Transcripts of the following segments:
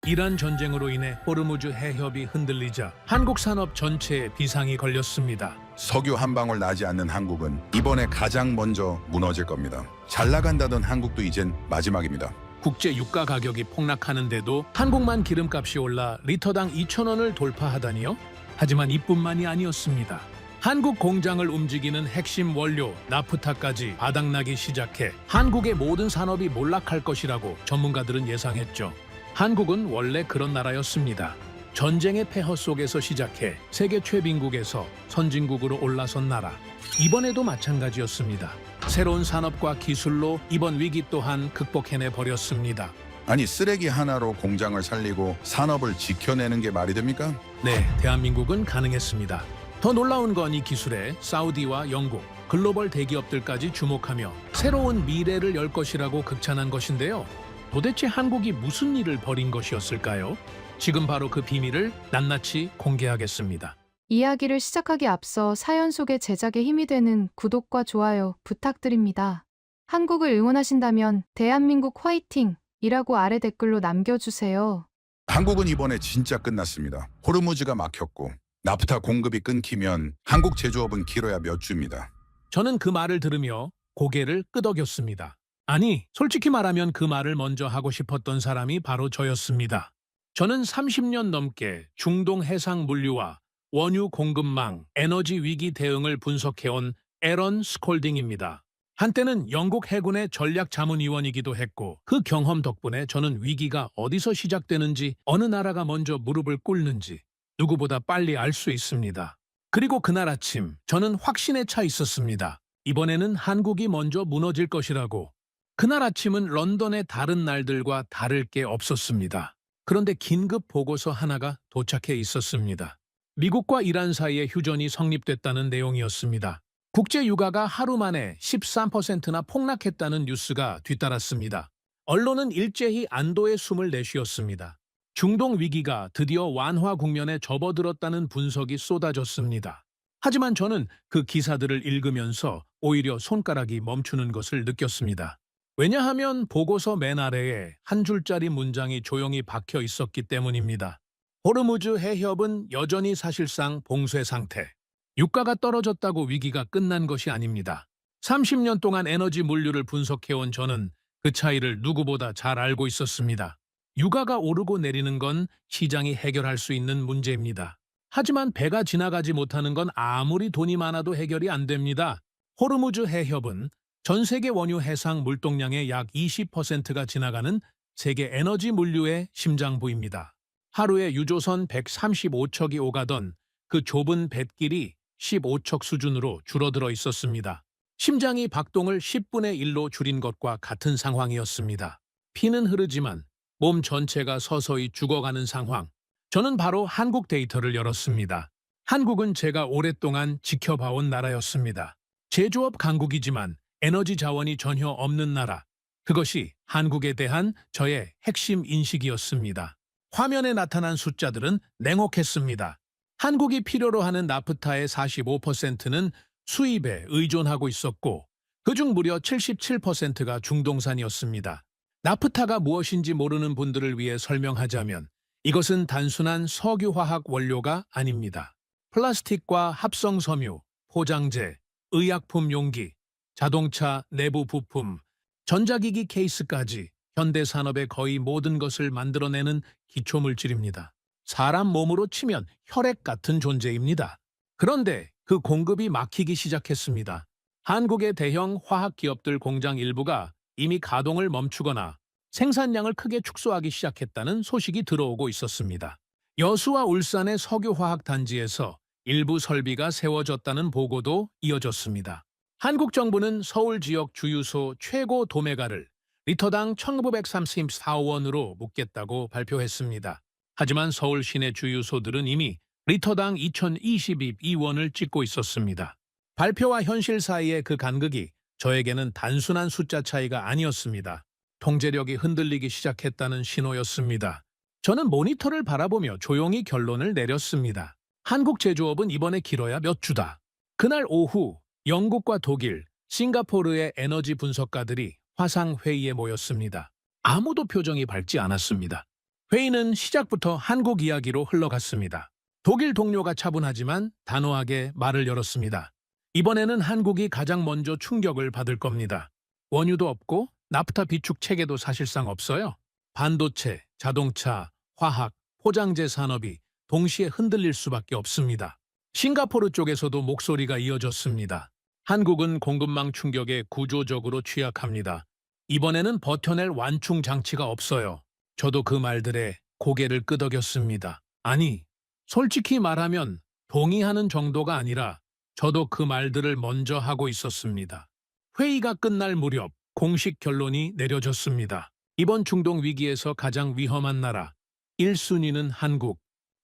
이란 전쟁으로 인해 호르무즈 해협이 흔들리자 한국 산업 전체에 비상이 걸렸습니다. 석유 한 방울 나지 않는 한국은 이번에 가장 먼저 무너질 겁니다. 잘 나간다던 한국도 이젠 마지막입니다. 국제 유가 가격이 폭락하는데도 한국만 기름값이 올라 리터당 2,000원을 돌파하다니요? 하지만 이뿐만이 아니었습니다. 한국 공장을 움직이는 핵심 원료 나프타까지 바닥나기 시작해 한국의 모든 산업이 몰락할 것이라고 전문가들은 예상했죠. 한국은 원래 그런 나라였습니다. 전쟁의 폐허 속에서 시작해 세계 최빈국에서 선진국으로 올라선 나라. 이번에도 마찬가지였습니다. 새로운 산업과 기술로 이번 위기 또한 극복해내 버렸습니다. 아니, 쓰레기 하나로 공장을 살리고 산업을 지켜내는 게 말이 됩니까? 네, 대한민국은 가능했습니다. 더 놀라운 건 이 기술에 사우디와 영국, 글로벌 대기업들까지 주목하며 새로운 미래를 열 것이라고 극찬한 것인데요. 도대체 한국이 무슨 일을 벌인 것이었을까요? 지금 바로 그 비밀을 낱낱이 공개하겠습니다. 이야기를 시작하기 앞서 사연 속의 제작에 힘이 되는 구독과 좋아요 부탁드립니다. 한국을 응원하신다면 대한민국 화이팅! 이라고 아래 댓글로 남겨주세요. 한국은 이번에 진짜 끝났습니다. 호르무즈가 막혔고 나프타 공급이 끊기면 한국 제조업은 길어야 몇 주입니다. 저는 그 말을 들으며 고개를 끄덕였습니다. 아니, 솔직히 말하면 그 말을 먼저 하고 싶었던 사람이 바로 저였습니다. 저는 30년 넘게 중동 해상 물류와 원유 공급망, 에너지 위기 대응을 분석해온 에런 스콜딩입니다. 한때는 영국 해군의 전략자문위원이기도 했고 그 경험 덕분에 저는 위기가 어디서 시작되는지 어느 나라가 먼저 무릎을 꿇는지 누구보다 빨리 알 수 있습니다. 그리고 그날 아침 저는 확신에 차 있었습니다. 이번에는 한국이 먼저 무너질 것이라고. 그날 아침은 런던의 다른 날들과 다를 게 없었습니다. 그런데 긴급 보고서 하나가 도착해 있었습니다. 미국과 이란 사이의 휴전이 성립됐다는 내용이었습니다. 국제 유가가 하루 만에 13%나 폭락했다는 뉴스가 뒤따랐습니다. 언론은 일제히 안도의 숨을 내쉬었습니다. 중동 위기가 드디어 완화 국면에 접어들었다는 분석이 쏟아졌습니다. 하지만 저는 그 기사들을 읽으면서 오히려 손가락이 멈추는 것을 느꼈습니다. 왜냐하면 보고서 맨 아래에 한 줄짜리 문장이 조용히 박혀 있었기 때문입니다. 호르무즈 해협은 여전히 사실상 봉쇄 상태. 유가가 떨어졌다고 위기가 끝난 것이 아닙니다. 30년 동안 에너지 물류를 분석해온 저는 그 차이를 누구보다 잘 알고 있었습니다. 유가가 오르고 내리는 건 시장이 해결할 수 있는 문제입니다. 하지만 배가 지나가지 못하는 건 아무리 돈이 많아도 해결이 안 됩니다. 호르무즈 해협은 전 세계 원유 해상 물동량의 약 20%가 지나가는 세계 에너지 물류의 심장부입니다. 하루에 유조선 135척이 오가던 그 좁은 뱃길이 15척 수준으로 줄어들어 있었습니다. 심장이 박동을 10분의 1로 줄인 것과 같은 상황이었습니다. 피는 흐르지만 몸 전체가 서서히 죽어가는 상황. 저는 바로 한국 데이터를 열었습니다. 한국은 제가 오랫동안 지켜봐온 나라였습니다. 제조업 강국이지만 에너지 자원이 전혀 없는 나라. 그것이 한국에 대한 저의 핵심 인식이었습니다. 화면에 나타난 숫자들은 냉혹했습니다. 한국이 필요로 하는 나프타의 45%는 수입에 의존하고 있었고 그중 무려 77%가 중동산이었습니다. 나프타가 무엇인지 모르는 분들을 위해 설명하자면 이것은 단순한 석유화학 원료가 아닙니다. 플라스틱과 합성 섬유, 포장재, 의약품 용기, 자동차 내부 부품, 전자기기 케이스까지 현대 산업의 거의 모든 것을 만들어내는 기초물질입니다. 사람 몸으로 치면 혈액 같은 존재입니다. 그런데 그 공급이 막히기 시작했습니다. 한국의 대형 화학기업들 공장 일부가 이미 가동을 멈추거나 생산량을 크게 축소하기 시작했다는 소식이 들어오고 있었습니다. 여수와 울산의 석유화학단지에서 일부 설비가 세워졌다는 보고도 이어졌습니다. 한국 정부는 서울 지역 주유소 최고 도매가를 리터당 1,934원으로 묶겠다고 발표했습니다. 하지만 서울 시내 주유소들은 이미 리터당 2,022원을 찍고 있었습니다. 발표와 현실 사이의 그 간극이 저에게는 단순한 숫자 차이가 아니었습니다. 통제력이 흔들리기 시작했다는 신호였습니다. 저는 모니터를 바라보며 조용히 결론을 내렸습니다. 한국 제조업은 이번에 길어야 몇 주다. 그날 오후 영국과 독일, 싱가포르의 에너지 분석가들이 화상회의에 모였습니다. 아무도 표정이 밝지 않았습니다. 회의는 시작부터 한국 이야기로 흘러갔습니다. 독일 동료가 차분하지만 단호하게 말을 열었습니다. 이번에는 한국이 가장 먼저 충격을 받을 겁니다. 원유도 없고 나프타 비축 체계도 사실상 없어요. 반도체, 자동차, 화학, 포장재 산업이 동시에 흔들릴 수밖에 없습니다. 싱가포르 쪽에서도 목소리가 이어졌습니다. 한국은 공급망 충격에 구조적으로 취약합니다. 이번에는 버텨낼 완충 장치가 없어요. 저도 그 말들에 고개를 끄덕였습니다. 아니, 솔직히 말하면 동의하는 정도가 아니라 저도 그 말들을 먼저 하고 있었습니다. 회의가 끝날 무렵 공식 결론이 내려졌습니다. 이번 중동 위기에서 가장 위험한 나라 1순위는 한국.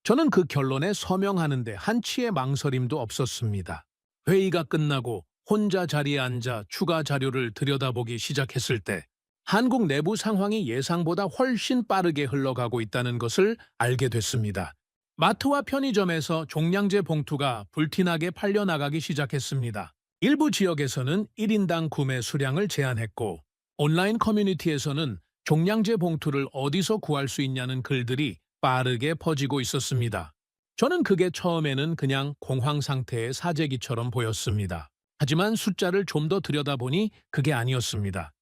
저는 그 결론에 서명하는데 한치의 망설임도 없었습니다. 회의가 끝나고 혼자 자리에 앉아 추가 자료를 들여다보기 시작했을 때 한국 내부 상황이 예상보다 훨씬 빠르게 흘러가고 있다는 것을 알게 됐습니다. 마트와 편의점에서 종량제 봉투가 불티나게 팔려나가기 시작했습니다. 일부 지역에서는 1인당 구매 수량을 제한했고 온라인 커뮤니티에서는 종량제 봉투를 어디서 구할 수 있냐는 글들이 빠르게 퍼지고 있었습니다. 저는 그게 처음에는 그냥 공황 상태의 사재기처럼 보였습니다. 하지만 숫자를 좀 더 들여다보니 그게 아니었습니다.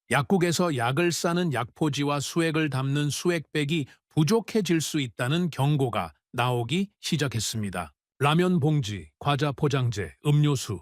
약국에서 약을 싸는 약포지와 수액을 담는 수액백이 부족해질 수 있다는 경고가 나오기 시작했습니다. 라면 봉지, 과자 포장재, 음료수,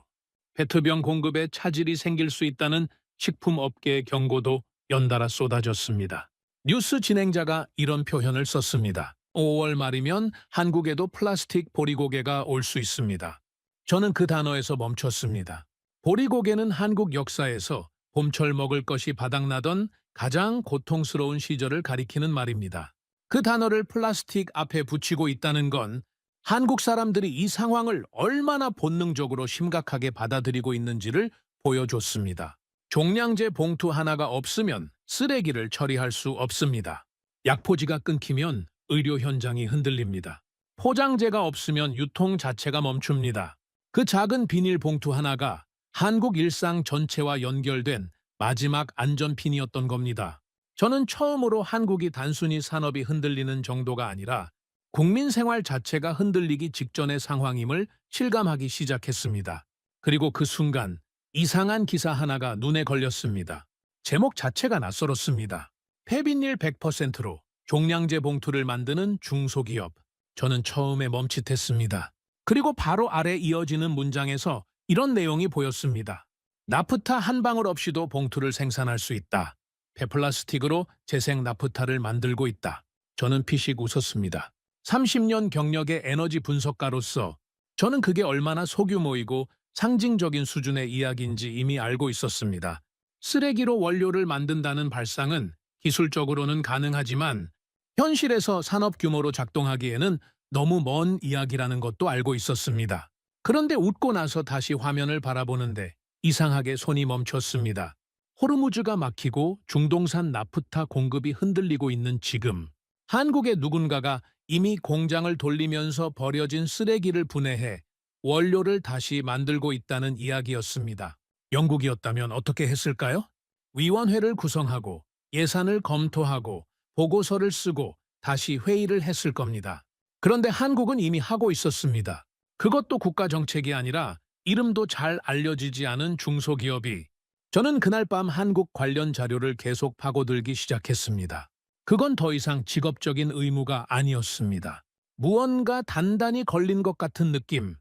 페트병 공급에 차질이 생길 수 있다는 식품업계의 경고도 연달아 쏟아졌습니다. 뉴스 진행자가 이런 표현을 썼습니다. 5월 말이면 한국에도 플라스틱 보리고개가 올 수 있습니다. 저는 그 단어에서 멈췄습니다. 보리고개는 한국 역사에서 봄철 먹을 것이 바닥나던 가장 고통스러운 시절을 가리키는 말입니다. 그 단어를 플라스틱 앞에 붙이고 있다는 건 한국 사람들이 이 상황을 얼마나 본능적으로 심각하게 받아들이고 있는지를 보여줬습니다. 종량제 봉투 하나가 없으면 쓰레기를 처리할 수 없습니다. 약포지가 끊기면 의료 현장이 흔들립니다. 포장재가 없으면 유통 자체가 멈춥니다. 그 작은 비닐 봉투 하나가 한국 일상 전체와 연결된 마지막 안전핀이었던 겁니다. 저는 처음으로 한국이 단순히 산업이 흔들리는 정도가 아니라 국민 생활 자체가 흔들리기 직전의 상황임을 실감하기 시작했습니다. 그리고 그 순간 이상한 기사 하나가 눈에 걸렸습니다. 제목 자체가 낯설었습니다. 폐비닐 100%로 종량제 봉투를 만드는 중소기업. 저는 처음에 멈칫했습니다. 그리고 바로 아래 이어지는 문장에서 이런 내용이 보였습니다. 나프타 한 방울 없이도 봉투를 생산할 수 있다. 폐플라스틱으로 재생 나프타를 만들고 있다. 저는 피식 웃었습니다. 30년 경력의 에너지 분석가로서 저는 그게 얼마나 소규모이고 상징적인 수준의 이야기인지 이미 알고 있었습니다. 쓰레기로 원료를 만든다는 발상은 기술적으로는 가능하지만 현실에서 산업 규모로 작동하기에는 너무 먼 이야기라는 것도 알고 있었습니다. 그런데 웃고 나서 다시 화면을 바라보는데 이상하게 손이 멈췄습니다. 호르무즈가 막히고 중동산 나프타 공급이 흔들리고 있는 지금 한국의 누군가가 이미 공장을 돌리면서 버려진 쓰레기를 분해해 원료를 다시 만들고 있다는 이야기였습니다. 영국이었다면 어떻게 했을까요? 위원회를 구성하고 예산을 검토하고 보고서를 쓰고 다시 회의를 했을 겁니다. 그런데 한국은 이미 하고 있었습니다. 그것도 국가 정책이 아니라 이름도 잘 알려지지 않은 중소기업이. 저는 그날 밤 한국 관련 자료를 계속 파고들기 시작했습니다. 그건 더 이상 직업적인 의무가 아니었습니다. 무언가 단단히 걸린 것 같은 느낌.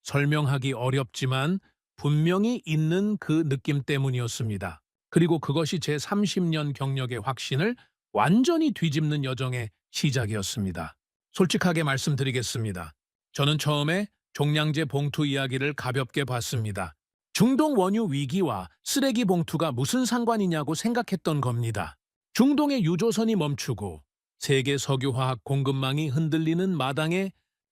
설명하기 어렵지만 분명히 있는 그 느낌 때문이었습니다. 그리고 그것이 제 30년 경력의 확신을 완전히 뒤집는 여정의 시작이었습니다. 솔직하게 말씀드리겠습니다. 저는 처음에 종량제 봉투 이야기를 가볍게 봤습니다. 중동 원유 위기와 쓰레기 봉투가 무슨 상관이냐고 생각했던 겁니다. 중동의 유조선이 멈추고 세계 석유화학 공급망이 흔들리는 마당에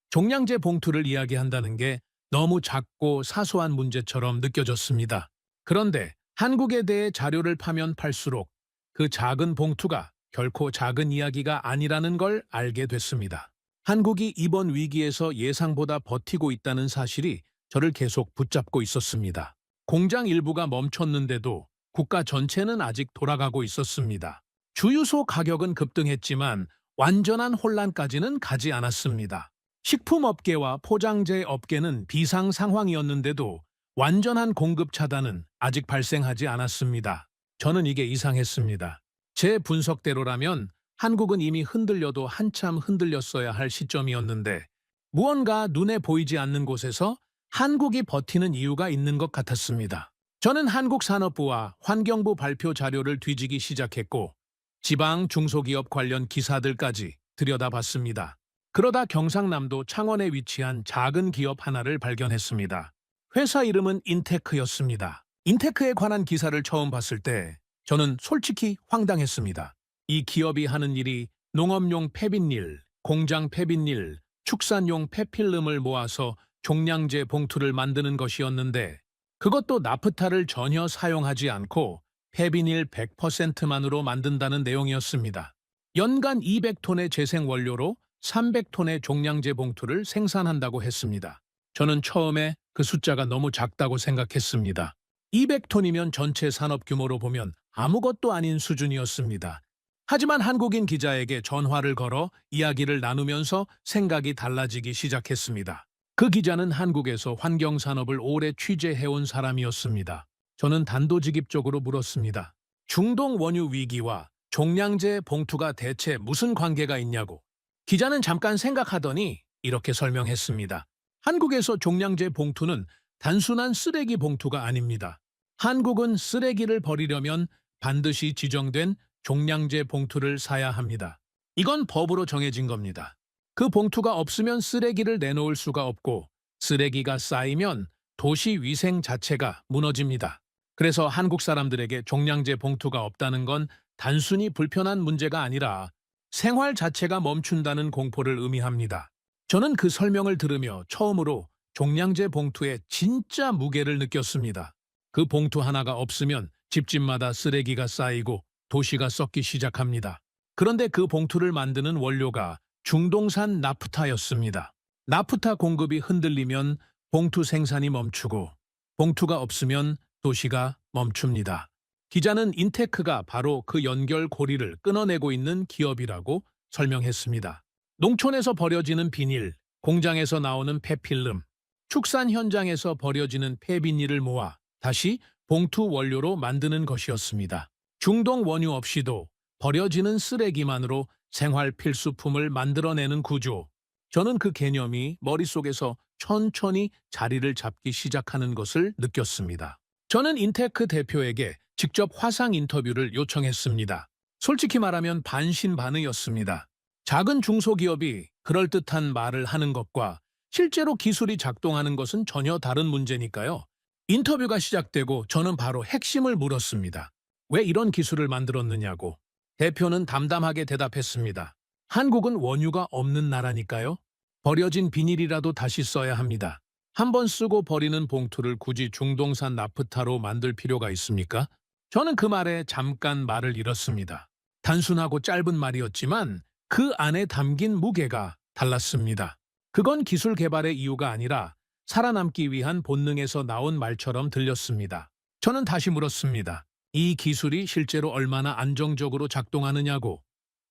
종량제 봉투를 이야기한다는 게 너무 작고 사소한 문제처럼 느껴졌습니다. 그런데 한국에 대해 자료를 파면 팔수록 그 작은 봉투가 결코 작은 이야기가 아니라는 걸 알게 됐습니다. 한국이 이번 위기에서 예상보다 버티고 있다는 사실이 저를 계속 붙잡고 있었습니다. 공장 일부가 멈췄는데도 국가 전체는 아직 돌아가고 있었습니다. 주유소 가격은 급등했지만 완전한 혼란까지는 가지 않았습니다. 식품업계와 포장재 업계는 비상 상황이었는데도 완전한 공급 차단은 아직 발생하지 않았습니다. 저는 이게 이상했습니다. 제 분석대로라면 한국은 이미 흔들려도 한참 흔들렸어야 할 시점이었는데 무언가 눈에 보이지 않는 곳에서 한국이 버티는 이유가 있는 것 같았습니다. 저는 한국산업부와 환경부 발표 자료를 뒤지기 시작했고 지방 중소기업 관련 기사들까지 들여다봤습니다. 그러다 경상남도 창원에 위치한 작은 기업 하나를 발견했습니다. 회사 이름은 인테크였습니다. 인테크에 관한 기사를 처음 봤을 때 저는 솔직히 황당했습니다. 이 기업이 하는 일이 농업용 폐비닐, 공장 폐비닐, 축산용 폐필름을 모아서 종량제 봉투를 만드는 것이었는데 그것도 나프타를 전혀 사용하지 않고 폐비닐 100%만으로 만든다는 내용이었습니다. 연간 200톤의 재생 원료로 300톤의 종량제 봉투를 생산한다고 했습니다. 저는 처음에 그 숫자가 너무 작다고 생각했습니다. 200톤이면 전체 산업 규모로 보면 아무것도 아닌 수준이었습니다. 하지만 한국인 기자에게 전화를 걸어 이야기를 나누면서 생각이 달라지기 시작했습니다. 그 기자는 한국에서 환경산업을 오래 취재해온 사람이었습니다. 저는 단도직입적으로 물었습니다. 중동 원유 위기와 종량제 봉투가 대체 무슨 관계가 있냐고. 기자는 잠깐 생각하더니 이렇게 설명했습니다. 한국에서 종량제 봉투는 단순한 쓰레기 봉투가 아닙니다. 한국은 쓰레기를 버리려면 반드시 지정된 종량제 봉투를 사야 합니다. 이건 법으로 정해진 겁니다. 그 봉투가 없으면 쓰레기를 내놓을 수가 없고 쓰레기가 쌓이면 도시 위생 자체가 무너집니다. 그래서 한국 사람들에게 종량제 봉투가 없다는 건 단순히 불편한 문제가 아니라 생활 자체가 멈춘다는 공포를 의미합니다. 저는 그 설명을 들으며 처음으로 종량제 봉투의 진짜 무게를 느꼈습니다. 그 봉투 하나가 없으면 집집마다 쓰레기가 쌓이고 도시가 썩기 시작합니다. 그런데 그 봉투를 만드는 원료가 중동산 나프타였습니다. 나프타 공급이 흔들리면 봉투 생산이 멈추고 봉투가 없으면 도시가 멈춥니다. 기자는 인테크가 바로 그 연결고리를 끊어내고 있는 기업이라고 설명했습니다. 농촌에서 버려지는 비닐, 공장에서 나오는 폐필름, 축산 현장에서 버려지는 폐비닐을 모아 다시 봉투 원료로 만드는 것이었습니다. 중동 원유 없이도 버려지는 쓰레기만으로 생활 필수품을 만들어내는 구조. 저는 그 개념이 머릿속에서 천천히 자리를 잡기 시작하는 것을 느꼈습니다. 저는 인테크 대표에게 직접 화상 인터뷰를 요청했습니다. 솔직히 말하면 반신반의였습니다. 작은 중소기업이 그럴듯한 말을 하는 것과 실제로 기술이 작동하는 것은 전혀 다른 문제니까요. 인터뷰가 시작되고 저는 바로 핵심을 물었습니다. 왜 이런 기술을 만들었느냐고. 대표는 담담하게 대답했습니다. 한국은 원유가 없는 나라니까요. 버려진 비닐이라도 다시 써야 합니다. 한번 쓰고 버리는 봉투를 굳이 중동산 나프타로 만들 필요가 있습니까? 저는 그 말에 잠깐 말을 잃었습니다. 단순하고 짧은 말이었지만 그 안에 담긴 무게가 달랐습니다. 그건 기술 개발의 이유가 아니라 살아남기 위한 본능에서 나온 말처럼 들렸습니다. 저는 다시 물었습니다. 이 기술이 실제로 얼마나 안정적으로 작동하느냐고,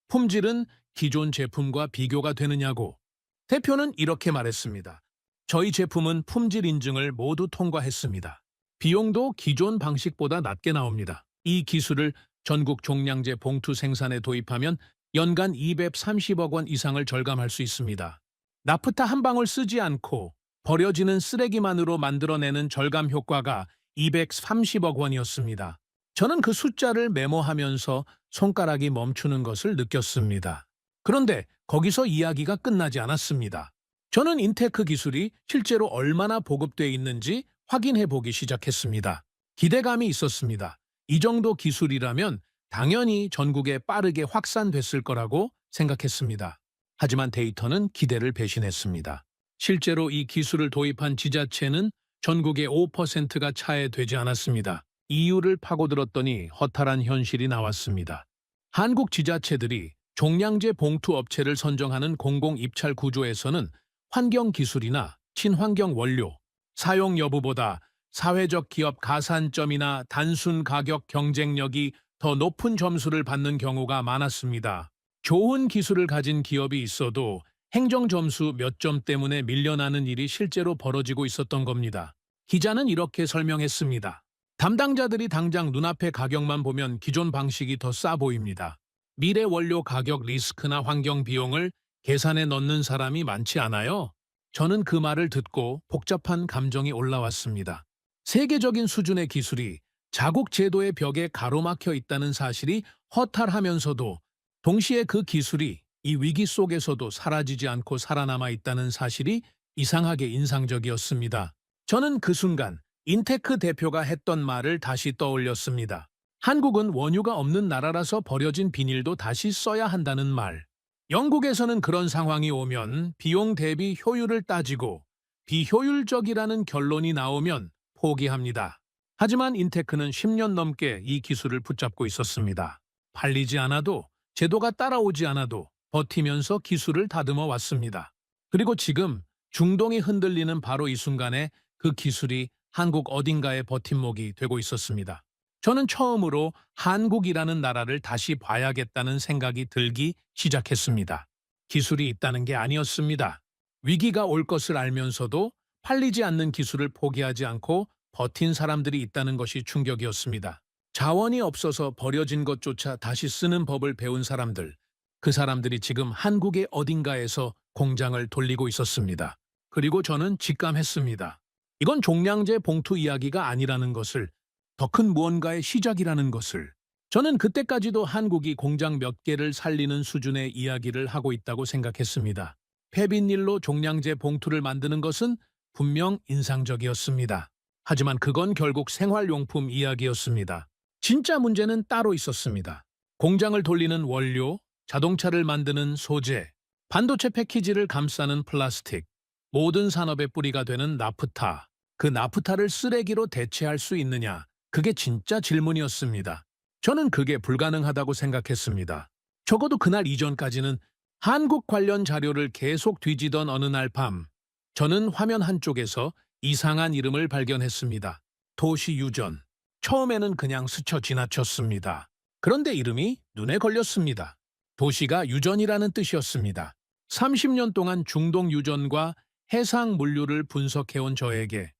품질은 기존 제품과 비교가 되느냐고. 대표는 이렇게 말했습니다. 저희 제품은 품질 인증을 모두 통과했습니다. 비용도 기존 방식보다 낮게 나옵니다. 이 기술을 전국 종량제 봉투 생산에 도입하면 연간 230억 원 이상을 절감할 수 있습니다. 나프타 한 방울 쓰지 않고 버려지는 쓰레기만으로 만들어내는 절감 효과가 230억 원이었습니다. 저는 그 숫자를 메모하면서 손가락이 멈추는 것을 느꼈습니다. 그런데 거기서 이야기가 끝나지 않았습니다. 저는 인테크 기술이 실제로 얼마나 보급돼 있는지 확인해 보기 시작했습니다. 기대감이 있었습니다. 이 정도 기술이라면 당연히 전국에 빠르게 확산됐을 거라고 생각했습니다. 하지만 데이터는 기대를 배신했습니다. 실제로 이 기술을 도입한 지자체는 전국의 5%가 차에 되지 않았습니다. 이유를 파고들었더니 허탈한 현실이 나왔습니다. 한국 지자체들이 종량제 봉투 업체를 선정하는 공공입찰 구조에서는 환경기술이나 친환경 원료, 사용 여부보다 사회적 기업 가산점이나 단순 가격 경쟁력이 더 높은 점수를 받는 경우가 많았습니다. 좋은 기술을 가진 기업이 있어도 행정 점수 몇 점 때문에 밀려나는 일이 실제로 벌어지고 있었던 겁니다. 기자는 이렇게 설명했습니다. 담당자들이 당장 눈앞의 가격만 보면 기존 방식이 더 싸 보입니다. 미래 원료 가격 리스크나 환경 비용을 계산에 넣는 사람이 많지 않아요. 저는 그 말을 듣고 복잡한 감정이 올라왔습니다. 세계적인 수준의 기술이 자국 제도의 벽에 가로막혀 있다는 사실이 허탈하면서도 동시에 그 기술이 이 위기 속에서도 사라지지 않고 살아남아 있다는 사실이 이상하게 인상적이었습니다. 저는 그 순간 인테크 대표가 했던 말을 다시 떠올렸습니다. 한국은 원유가 없는 나라라서 버려진 비닐도 다시 써야 한다는 말. 영국에서는 그런 상황이 오면 비용 대비 효율을 따지고 비효율적이라는 결론이 나오면 포기합니다. 하지만 인테크는 10년 넘게 이 기술을 붙잡고 있었습니다. 팔리지 않아도 제도가 따라오지 않아도 버티면서 기술을 다듬어 왔습니다. 그리고 지금 중동이 흔들리는 바로 이 순간에 그 기술이 한국 어딘가의 버팀목이 되고 있었습니다. 저는 처음으로 한국이라는 나라를 다시 봐야겠다는 생각이 들기 시작했습니다. 기술이 있다는 게 아니었습니다. 위기가 올 것을 알면서도 팔리지 않는 기술을 포기하지 않고 버틴 사람들이 있다는 것이 충격이었습니다. 자원이 없어서 버려진 것조차 다시 쓰는 법을 배운 사람들, 그 사람들이 지금 한국의 어딘가에서 공장을 돌리고 있었습니다. 그리고 저는 직감했습니다. 이건 종량제 봉투 이야기가 아니라는 것을, 더 큰 무언가의 시작이라는 것을. 저는 그때까지도 한국이 공장 몇 개를 살리는 수준의 이야기를 하고 있다고 생각했습니다. 폐비닐로 종량제 봉투를 만드는 것은 분명 인상적이었습니다. 하지만 그건 결국 생활용품 이야기였습니다. 진짜 문제는 따로 있었습니다. 공장을 돌리는 원료, 자동차를 만드는 소재, 반도체 패키지를 감싸는 플라스틱, 모든 산업의 뿌리가 되는 나프타. 그 나프타를 쓰레기로 대체할 수 있느냐? 그게 진짜 질문이었습니다. 저는 그게 불가능하다고 생각했습니다. 적어도 그날 이전까지는 한국 관련 자료를 계속 뒤지던 어느 날 밤, 저는 화면 한쪽에서 이상한 이름을 발견했습니다. 도시유전. 처음에는 그냥 스쳐 지나쳤습니다. 그런데 이름이 눈에 걸렸습니다. 도시가 유전이라는 뜻이었습니다. 30년 동안 중동 유전과 해상 물류를 분석해온 저에게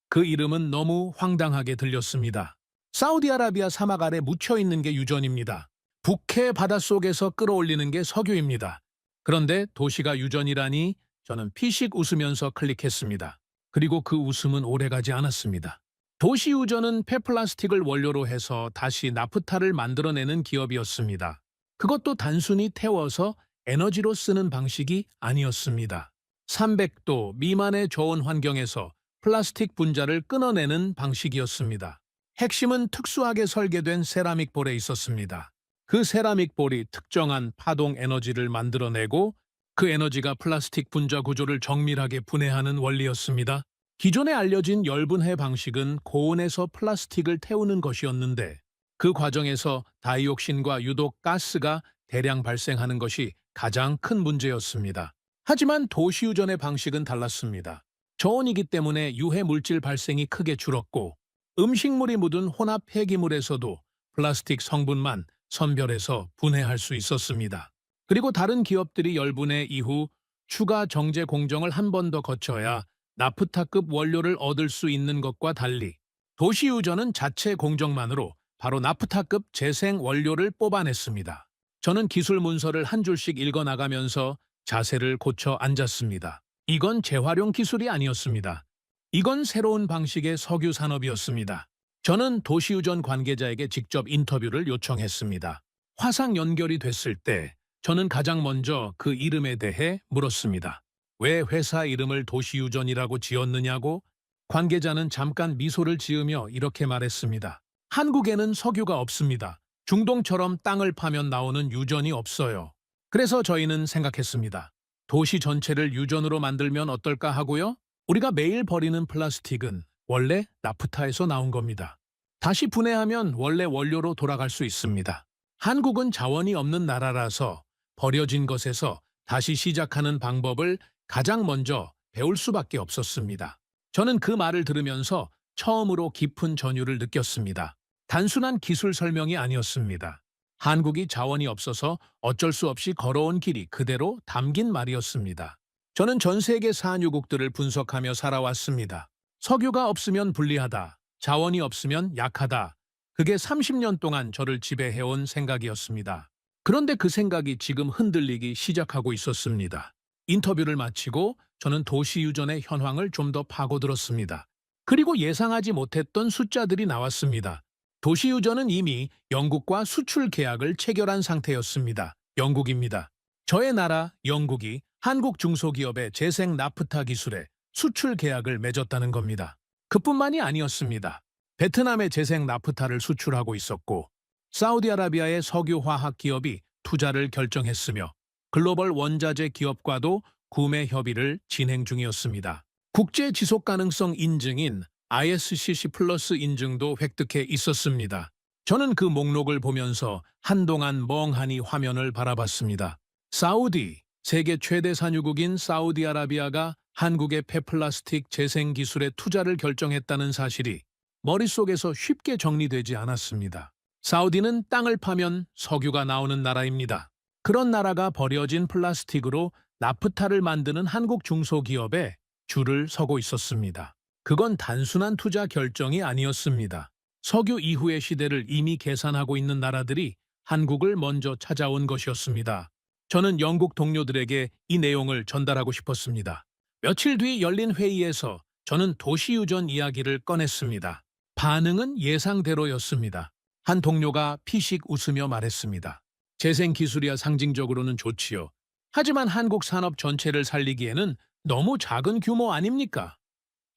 그 이름은 너무 황당하게 들렸습니다. 사우디아라비아 사막 아래 묻혀있는 게 유전입니다. 북해 바닷속에서 끌어올리는 게 석유입니다. 그런데 도시가 유전이라니 저는 피식 웃으면서 클릭했습니다. 그리고 그 웃음은 오래가지 않았습니다. 도시유전은 폐플라스틱을 원료로 해서 다시 나프타를 만들어내는 기업이었습니다. 그것도 단순히 태워서 에너지로 쓰는 방식이 아니었습니다. 300도 미만의 저온 환경에서 플라스틱 분자를 끊어내는 방식이었습니다. 핵심은 특수하게 설계된 세라믹 볼에 있었습니다. 그 세라믹 볼이 특정한 파동 에너지를 만들어내고 그 에너지가 플라스틱 분자 구조를 정밀하게 분해하는 원리였습니다. 기존에 알려진 열분해 방식은 고온에서 플라스틱을 태우는 것이었는데 그 과정에서 다이옥신과 유독 가스가 대량 발생하는 것이 가장 큰 문제였습니다. 하지만 도시유전의 방식은 달랐습니다. 저온이기 때문에 유해 물질 발생이 크게 줄었고 음식물이 묻은 혼합 폐기물에서도 플라스틱 성분만 선별해서 분해할 수 있었습니다. 그리고 다른 기업들이 열분해 이후 추가 정제 공정을 한 번 더 거쳐야 나프타급 원료를 얻을 수 있는 것과 달리 도시유전은 자체 공정만으로 바로 나프타급 재생 원료를 뽑아냈습니다. 저는 기술 문서를 한 줄씩 읽어나가면서 자세를 고쳐 앉았습니다. 이건 재활용 기술이 아니었습니다. 이건 새로운 방식의 석유 산업이었습니다. 저는 도시유전 관계자에게 직접 인터뷰를 요청했습니다. 화상 연결이 됐을 때 저는 가장 먼저 그 이름에 대해 물었습니다. 왜 회사 이름을 도시유전이라고 지었느냐고? 관계자는 잠깐 미소를 지으며 이렇게 말했습니다. 한국에는 석유가 없습니다. 중동처럼 땅을 파면 나오는 유전이 없어요. 그래서 저희는 생각했습니다. 도시 전체를 유전으로 만들면 어떨까 하고요. 우리가 매일 버리는 플라스틱은 원래 나프타에서 나온 겁니다. 다시 분해하면 원래 원료로 돌아갈 수 있습니다. 한국은 자원이 없는 나라라서 버려진 것에서 다시 시작하는 방법을 가장 먼저 배울 수밖에 없었습니다. 저는 그 말을 들으면서 처음으로 깊은 전율을 느꼈습니다. 단순한 기술 설명이 아니었습니다. 한국이 자원이 없어서 어쩔 수 없이 걸어온 길이 그대로 담긴 말이었습니다. 저는 전 세계 산유국들을 분석하며 살아왔습니다. 석유가 없으면 불리하다. 자원이 없으면 약하다. 그게 30년 동안 저를 지배해온 생각이었습니다. 그런데 그 생각이 지금 흔들리기 시작하고 있었습니다. 인터뷰를 마치고 저는 도시유전의 현황을 좀 더 파고들었습니다. 그리고 예상하지 못했던 숫자들이 나왔습니다. 도시유전은 이미 영국과 수출 계약을 체결한 상태였습니다. 영국입니다. 저의 나라 영국이 한국 중소기업의 재생 나프타 기술에 수출 계약을 맺었다는 겁니다. 그뿐만이 아니었습니다. 베트남의 재생 나프타를 수출하고 있었고 사우디아라비아의 석유화학 기업이 투자를 결정했으며 글로벌 원자재 기업과도 구매 협의를 진행 중이었습니다. 국제 지속 가능성 인증인 ISCC 플러스 인증도 획득해 있었습니다. 저는 그 목록을 보면서 한동안 멍하니 화면을 바라봤습니다. 사우디, 세계 최대 산유국인 사우디아라비아가 한국의 폐플라스틱 재생 기술에 투자를 결정했다는 사실이 머릿속에서 쉽게 정리되지 않았습니다. 사우디는 땅을 파면 석유가 나오는 나라입니다. 그런 나라가 버려진 플라스틱으로 나프타를 만드는 한국 중소기업에 줄을 서고 있었습니다. 그건 단순한 투자 결정이 아니었습니다. 석유 이후의 시대를 이미 계산하고 있는 나라들이 한국을 먼저 찾아온 것이었습니다. 저는 영국 동료들에게 이 내용을 전달하고 싶었습니다. 며칠 뒤 열린 회의에서 저는 도시유전 이야기를 꺼냈습니다. 반응은 예상대로였습니다. 한 동료가 피식 웃으며 말했습니다. 재생 기술이야 상징적으로는 좋지요. 하지만 한국 산업 전체를 살리기에는 너무 작은 규모 아닙니까?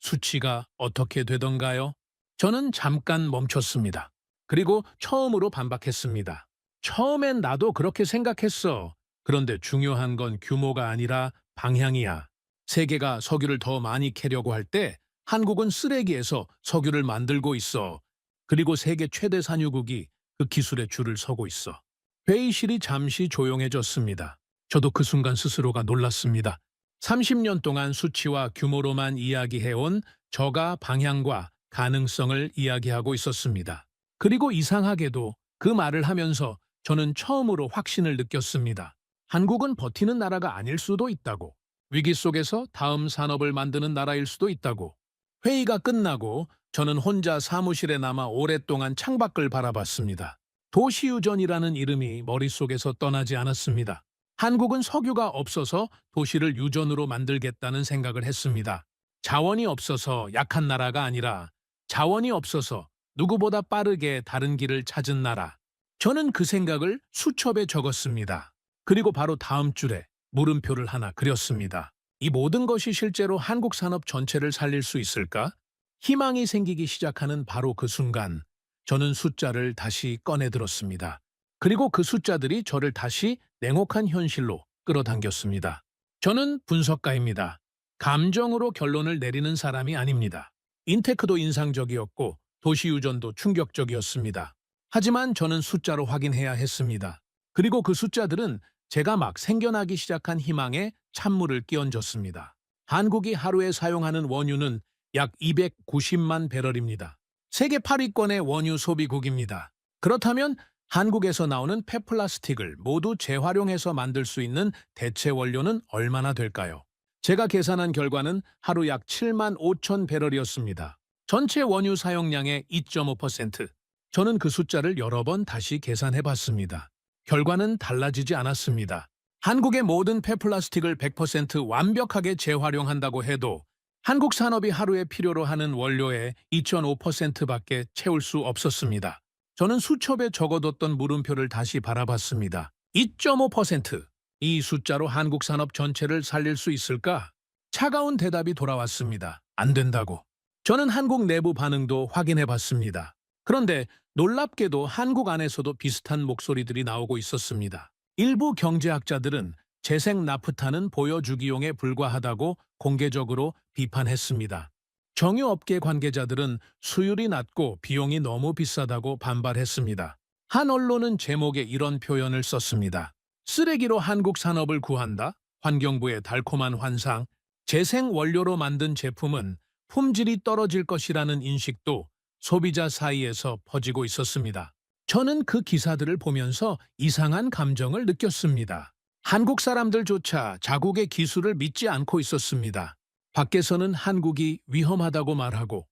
수치가 어떻게 되던가요? 저는 잠깐 멈췄습니다. 그리고 처음으로 반박했습니다. 처음엔 나도 그렇게 생각했어. 그런데 중요한 건 규모가 아니라 방향이야. 세계가 석유를 더 많이 캐려고 할 때 한국은 쓰레기에서 석유를 만들고 있어. 그리고 세계 최대 산유국이 그 기술에 줄을 서고 있어. 회의실이 잠시 조용해졌습니다. 저도 그 순간 스스로가 놀랐습니다. 30년 동안 수치와 규모로만 이야기해온 저가 방향과 가능성을 이야기하고 있었습니다. 그리고 이상하게도 그 말을 하면서 저는 처음으로 확신을 느꼈습니다. 한국은 버티는 나라가 아닐 수도 있다고. 위기 속에서 다음 산업을 만드는 나라일 수도 있다고. 회의가 끝나고 저는 혼자 사무실에 남아 오랫동안 창밖을 바라봤습니다. 도시유전이라는 이름이 머릿속에서 떠나지 않았습니다. 한국은 석유가 없어서 도시를 유전으로 만들겠다는 생각을 했습니다. 자원이 없어서 약한 나라가 아니라 자원이 없어서 누구보다 빠르게 다른 길을 찾은 나라. 저는 그 생각을 수첩에 적었습니다. 그리고 바로 다음 줄에 물음표를 하나 그렸습니다. 이 모든 것이 실제로 한국 산업 전체를 살릴 수 있을까? 희망이 생기기 시작하는 바로 그 순간 저는 숫자를 다시 꺼내들었습니다. 그리고 그 숫자들이 저를 다시 냉혹한 현실로 끌어당겼습니다. 저는 분석가입니다. 감정으로 결론을 내리는 사람이 아닙니다. 인테크도 인상적이었고 도시유전도 충격적이었습니다. 하지만 저는 숫자로 확인해야 했습니다. 그리고 그 숫자들은 제가 막 생겨나기 시작한 희망에 찬물을 끼얹었습니다. 한국이 하루에 사용하는 원유는 약 290만 배럴입니다. 세계 8위권의 원유 소비국입니다. 그렇다면 한국에서 나오는 폐플라스틱을 모두 재활용해서 만들 수 있는 대체 원료는 얼마나 될까요? 제가 계산한 결과는 하루 약 7만 5천 배럴이었습니다. 전체 원유 사용량의 2.5%. 저는 그 숫자를 여러 번 다시 계산해봤습니다. 결과는 달라지지 않았습니다. 한국의 모든 폐플라스틱을 100% 완벽하게 재활용한다고 해도 한국 산업이 하루에 필요로 하는 원료의 2.5%밖에 채울 수 없었습니다. 저는 수첩에 적어뒀던 물음표를 다시 바라봤습니다. 2.5%. 이 숫자로 한국 산업 전체를 살릴 수 있을까? 차가운 대답이 돌아왔습니다. 안 된다고. 저는 한국 내부 반응도 확인해봤습니다. 그런데 놀랍게도 한국 안에서도 비슷한 목소리들이 나오고 있었습니다. 일부 경제학자들은 재생 나프타는 보여주기용에 불과하다고 공개적으로 비판했습니다. 정유업계 관계자들은 수율이 낮고 비용이 너무 비싸다고 반발했습니다. 한 언론은 제목에 이런 표현을 썼습니다. 쓰레기로 한국 산업을 구한다? 환경부의 달콤한 환상. 재생 원료로 만든 제품은 품질이 떨어질 것이라는 인식도 소비자 사이에서 퍼지고 있었습니다. 저는 그 기사들을 보면서 이상한 감정을 느꼈습니다. 한국 사람들조차 자국의 기술을 믿지 않고 있었습니다. 밖에서는 한국이 위험하다고 말하고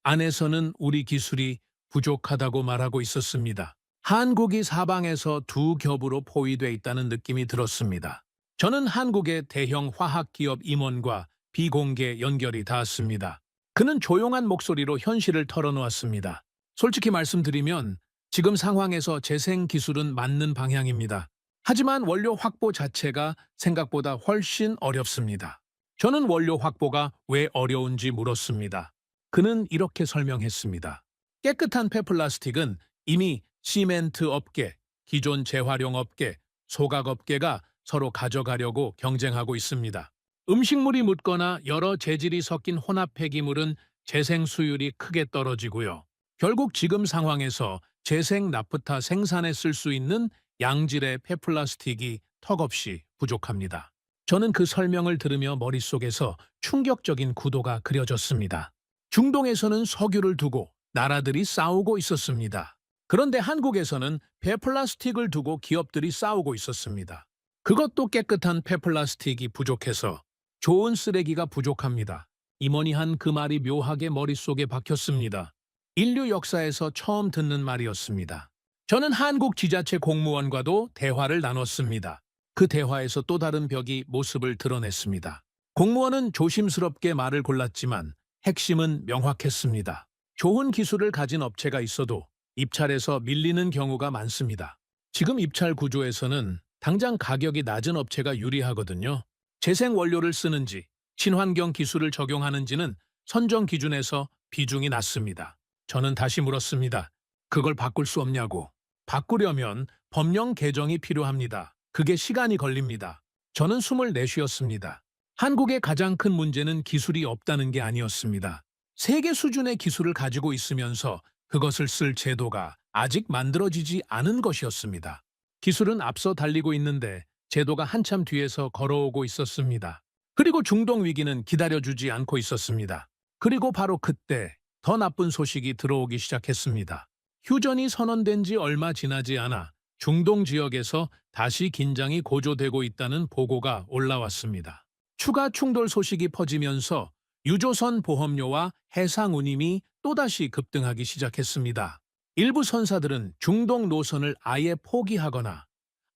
안에서는 우리 기술이 부족하다고 말하고 있었습니다. 한국이 사방에서 두 겹으로 포위돼 있다는 느낌이 들었습니다. 저는 한국의 대형 화학기업 임원과 비공개 연결이 닿았습니다. 그는 조용한 목소리로 현실을 털어놓았습니다. 솔직히 말씀드리면 지금 상황에서 재생 기술은 맞는 방향입니다. 하지만 원료 확보 자체가 생각보다 훨씬 어렵습니다. 저는 원료 확보가 왜 어려운지 물었습니다. 그는 이렇게 설명했습니다. 깨끗한 폐플라스틱은 이미 시멘트 업계, 기존 재활용 업계, 소각 업계가 서로 가져가려고 경쟁하고 있습니다. 음식물이 묻거나 여러 재질이 섞인 혼합 폐기물은 재생 수율이 크게 떨어지고요. 결국 지금 상황에서 재생 나프타 생산에 쓸 수 있는 양질의 폐플라스틱이 턱없이 부족합니다. 저는 그 설명을 들으며 머릿속에서 충격적인 구도가 그려졌습니다. 중동에서는 석유를 두고 나라들이 싸우고 있었습니다. 그런데 한국에서는 폐플라스틱을 두고 기업들이 싸우고 있었습니다. 그것도 깨끗한 폐플라스틱이 부족해서 좋은 쓰레기가 부족합니다. 임원이 한 그 말이 묘하게 머릿속에 박혔습니다. 인류 역사에서 처음 듣는 말이었습니다. 저는 한국 지자체 공무원과도 대화를 나눴습니다. 그 대화에서 또 다른 벽이 모습을 드러냈습니다. 공무원은 조심스럽게 말을 골랐지만 핵심은 명확했습니다. 좋은 기술을 가진 업체가 있어도 입찰에서 밀리는 경우가 많습니다. 지금 입찰 구조에서는 당장 가격이 낮은 업체가 유리하거든요. 재생 원료를 쓰는지, 친환경 기술을 적용하는지는 선정 기준에서 비중이 낮습니다. 저는 다시 물었습니다. 그걸 바꿀 수 없냐고. 바꾸려면 법령 개정이 필요합니다. 그게 시간이 걸립니다. 저는 숨을 내쉬었습니다. 한국의 가장 큰 문제는 기술이 없다는 게 아니었습니다. 세계 수준의 기술을 가지고 있으면서 그것을 쓸 제도가 아직 만들어지지 않은 것이었습니다. 기술은 앞서 달리고 있는데 제도가 한참 뒤에서 걸어오고 있었습니다. 그리고 중동 위기는 기다려주지 않고 있었습니다. 그리고 바로 그때 더 나쁜 소식이 들어오기 시작했습니다. 휴전이 선언된 지 얼마 지나지 않아 중동 지역에서 다시 긴장이 고조되고 있다는 보고가 올라왔습니다. 추가 충돌 소식이 퍼지면서 유조선 보험료와 해상 운임이 또다시 급등하기 시작했습니다. 일부 선사들은 중동 노선을 아예 포기하거나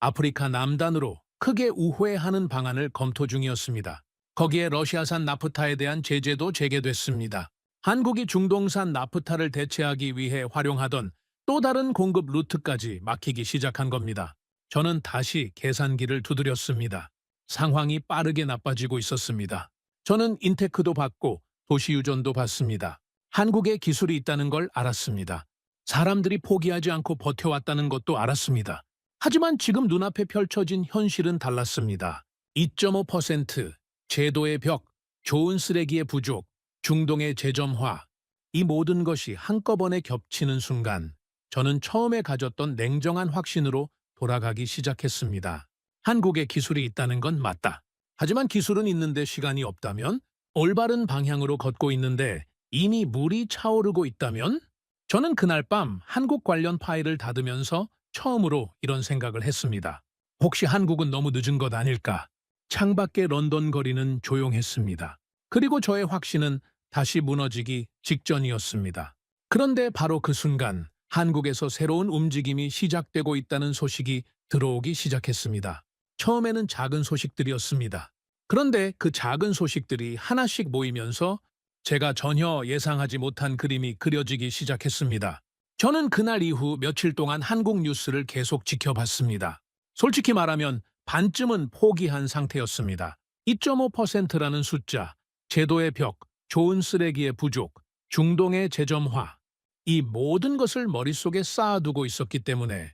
아프리카 남단으로 크게 우회하는 방안을 검토 중이었습니다. 거기에 러시아산 나프타에 대한 제재도 재개됐습니다. 한국이 중동산 나프타를 대체하기 위해 활용하던 또 다른 공급 루트까지 막히기 시작한 겁니다. 저는 다시 계산기를 두드렸습니다. 상황이 빠르게 나빠지고 있었습니다. 저는 인테크도 받고 도시유전도 받습니다. 한국에 기술이 있다는 걸 알았습니다. 사람들이 포기하지 않고 버텨왔다는 것도 알았습니다. 하지만 지금 눈앞에 펼쳐진 현실은 달랐습니다. 2.5%, 제도의 벽, 좋은 쓰레기의 부족, 중동의 재점화, 이 모든 것이 한꺼번에 겹치는 순간 저는 처음에 가졌던 냉정한 확신으로 돌아가기 시작했습니다. 한국에 기술이 있다는 건 맞다. 하지만 기술은 있는데 시간이 없다면? 올바른 방향으로 걷고 있는데 이미 물이 차오르고 있다면? 저는 그날 밤 한국 관련 파일을 닫으면서 처음으로 이런 생각을 했습니다. 혹시 한국은 너무 늦은 것 아닐까? 창밖의 런던 거리는 조용했습니다. 그리고 저의 확신은 다시 무너지기 직전이었습니다. 그런데 바로 그 순간 한국에서 새로운 움직임이 시작되고 있다는 소식이 들어오기 시작했습니다. 처음에는 작은 소식들이었습니다. 그런데 그 작은 소식들이 하나씩 모이면서 제가 전혀 예상하지 못한 그림이 그려지기 시작했습니다. 저는 그날 이후 며칠 동안 한국 뉴스를 계속 지켜봤습니다. 솔직히 말하면 반쯤은 포기한 상태였습니다. 2.5%라는 숫자, 제도의 벽, 좋은 쓰레기의 부족, 중동의 재점화, 이 모든 것을 머릿속에 쌓아두고 있었기 때문에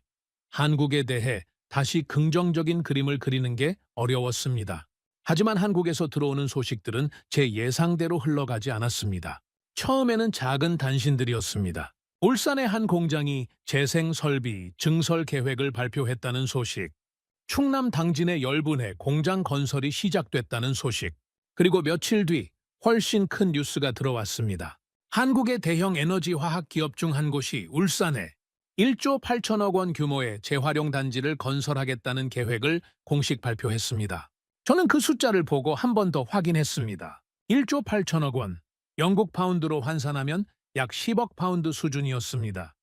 한국에 대해 다시 긍정적인 그림을 그리는 게 어려웠습니다. 하지만 한국에서 들어오는 소식들은 제 예상대로 흘러가지 않았습니다. 처음에는 작은 단신들이었습니다. 울산의 한 공장이 재생 설비, 증설 계획을 발표했다는 소식, 충남 당진의 열분의 공장 건설이 시작됐다는 소식, 그리고 며칠 뒤 훨씬 큰 뉴스가 들어왔습니다. 한국의 대형 에너지 화학 기업 중 한 곳이 울산에 1조 8천억 원 규모의 재활용 단지를 건설하겠다는 계획을 공식 발표했습니다. 저는 그 숫자를 보고 한 번 더 확인했습니다. 1조 8천억 원, 영국 파운드로 환산하면 약 10억 파운드 수준이었습니다.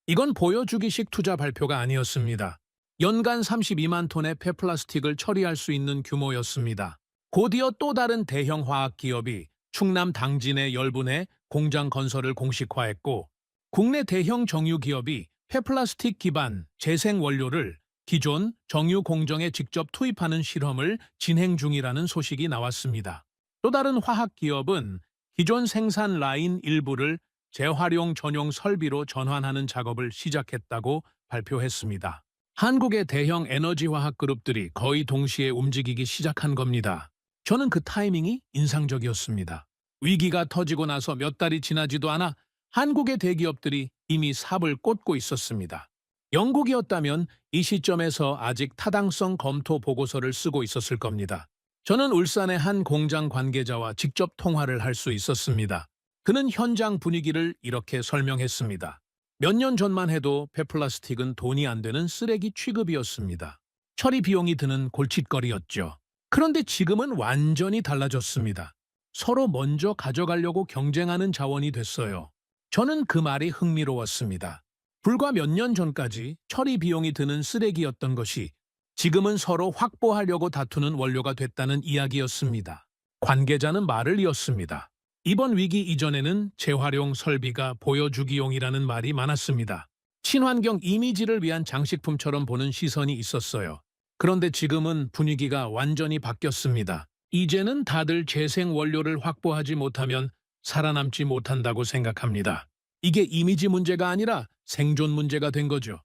이건 보여주기식 투자 발표가 아니었습니다. 연간 32만 톤의 폐플라스틱을 처리할 수 있는 규모였습니다. 곧이어 또 다른 대형 화학 기업이 충남 당진의 열분해 공장 건설을 공식화했고, 국내 대형 정유 기업이 폐플라스틱 기반 재생 원료를 기존 정유 공정에 직접 투입하는 실험을 진행 중이라는 소식이 나왔습니다. 또 다른 화학 기업은 기존 생산 라인 일부를 재활용 전용 설비로 전환하는 작업을 시작했다고 발표했습니다. 한국의 대형 에너지 화학 그룹들이 거의 동시에 움직이기 시작한 겁니다. 저는 그 타이밍이 인상적이었습니다. 위기가 터지고 나서 몇 달이 지나지도 않아 한국의 대기업들이 이미 삽을 꽂고 있었습니다. 영국이었다면 이 시점에서 아직 타당성 검토 보고서를 쓰고 있었을 겁니다. 저는 울산의 한 공장 관계자와 직접 통화를 할 수 있었습니다. 그는 현장 분위기를 이렇게 설명했습니다. 몇 년 전만 해도 폐플라스틱은 돈이 안 되는 쓰레기 취급이었습니다. 처리 비용이 드는 골칫거리였죠. 그런데 지금은 완전히 달라졌습니다. 서로 먼저 가져가려고 경쟁하는 자원이 됐어요. 저는 그 말이 흥미로웠습니다. 불과 몇 년 전까지 처리 비용이 드는 쓰레기였던 것이 지금은 서로 확보하려고 다투는 원료가 됐다는 이야기였습니다. 관계자는 말을 이었습니다. 이번 위기 이전에는 재활용 설비가 보여주기용이라는 말이 많았습니다. 친환경 이미지를 위한 장식품처럼 보는 시선이 있었어요. 그런데 지금은 분위기가 완전히 바뀌었습니다. 이제는 다들 재생 원료를 확보하지 못하면 살아남지 못한다고 생각합니다. 이게 이미지 문제가 아니라 생존 문제가 된 거죠.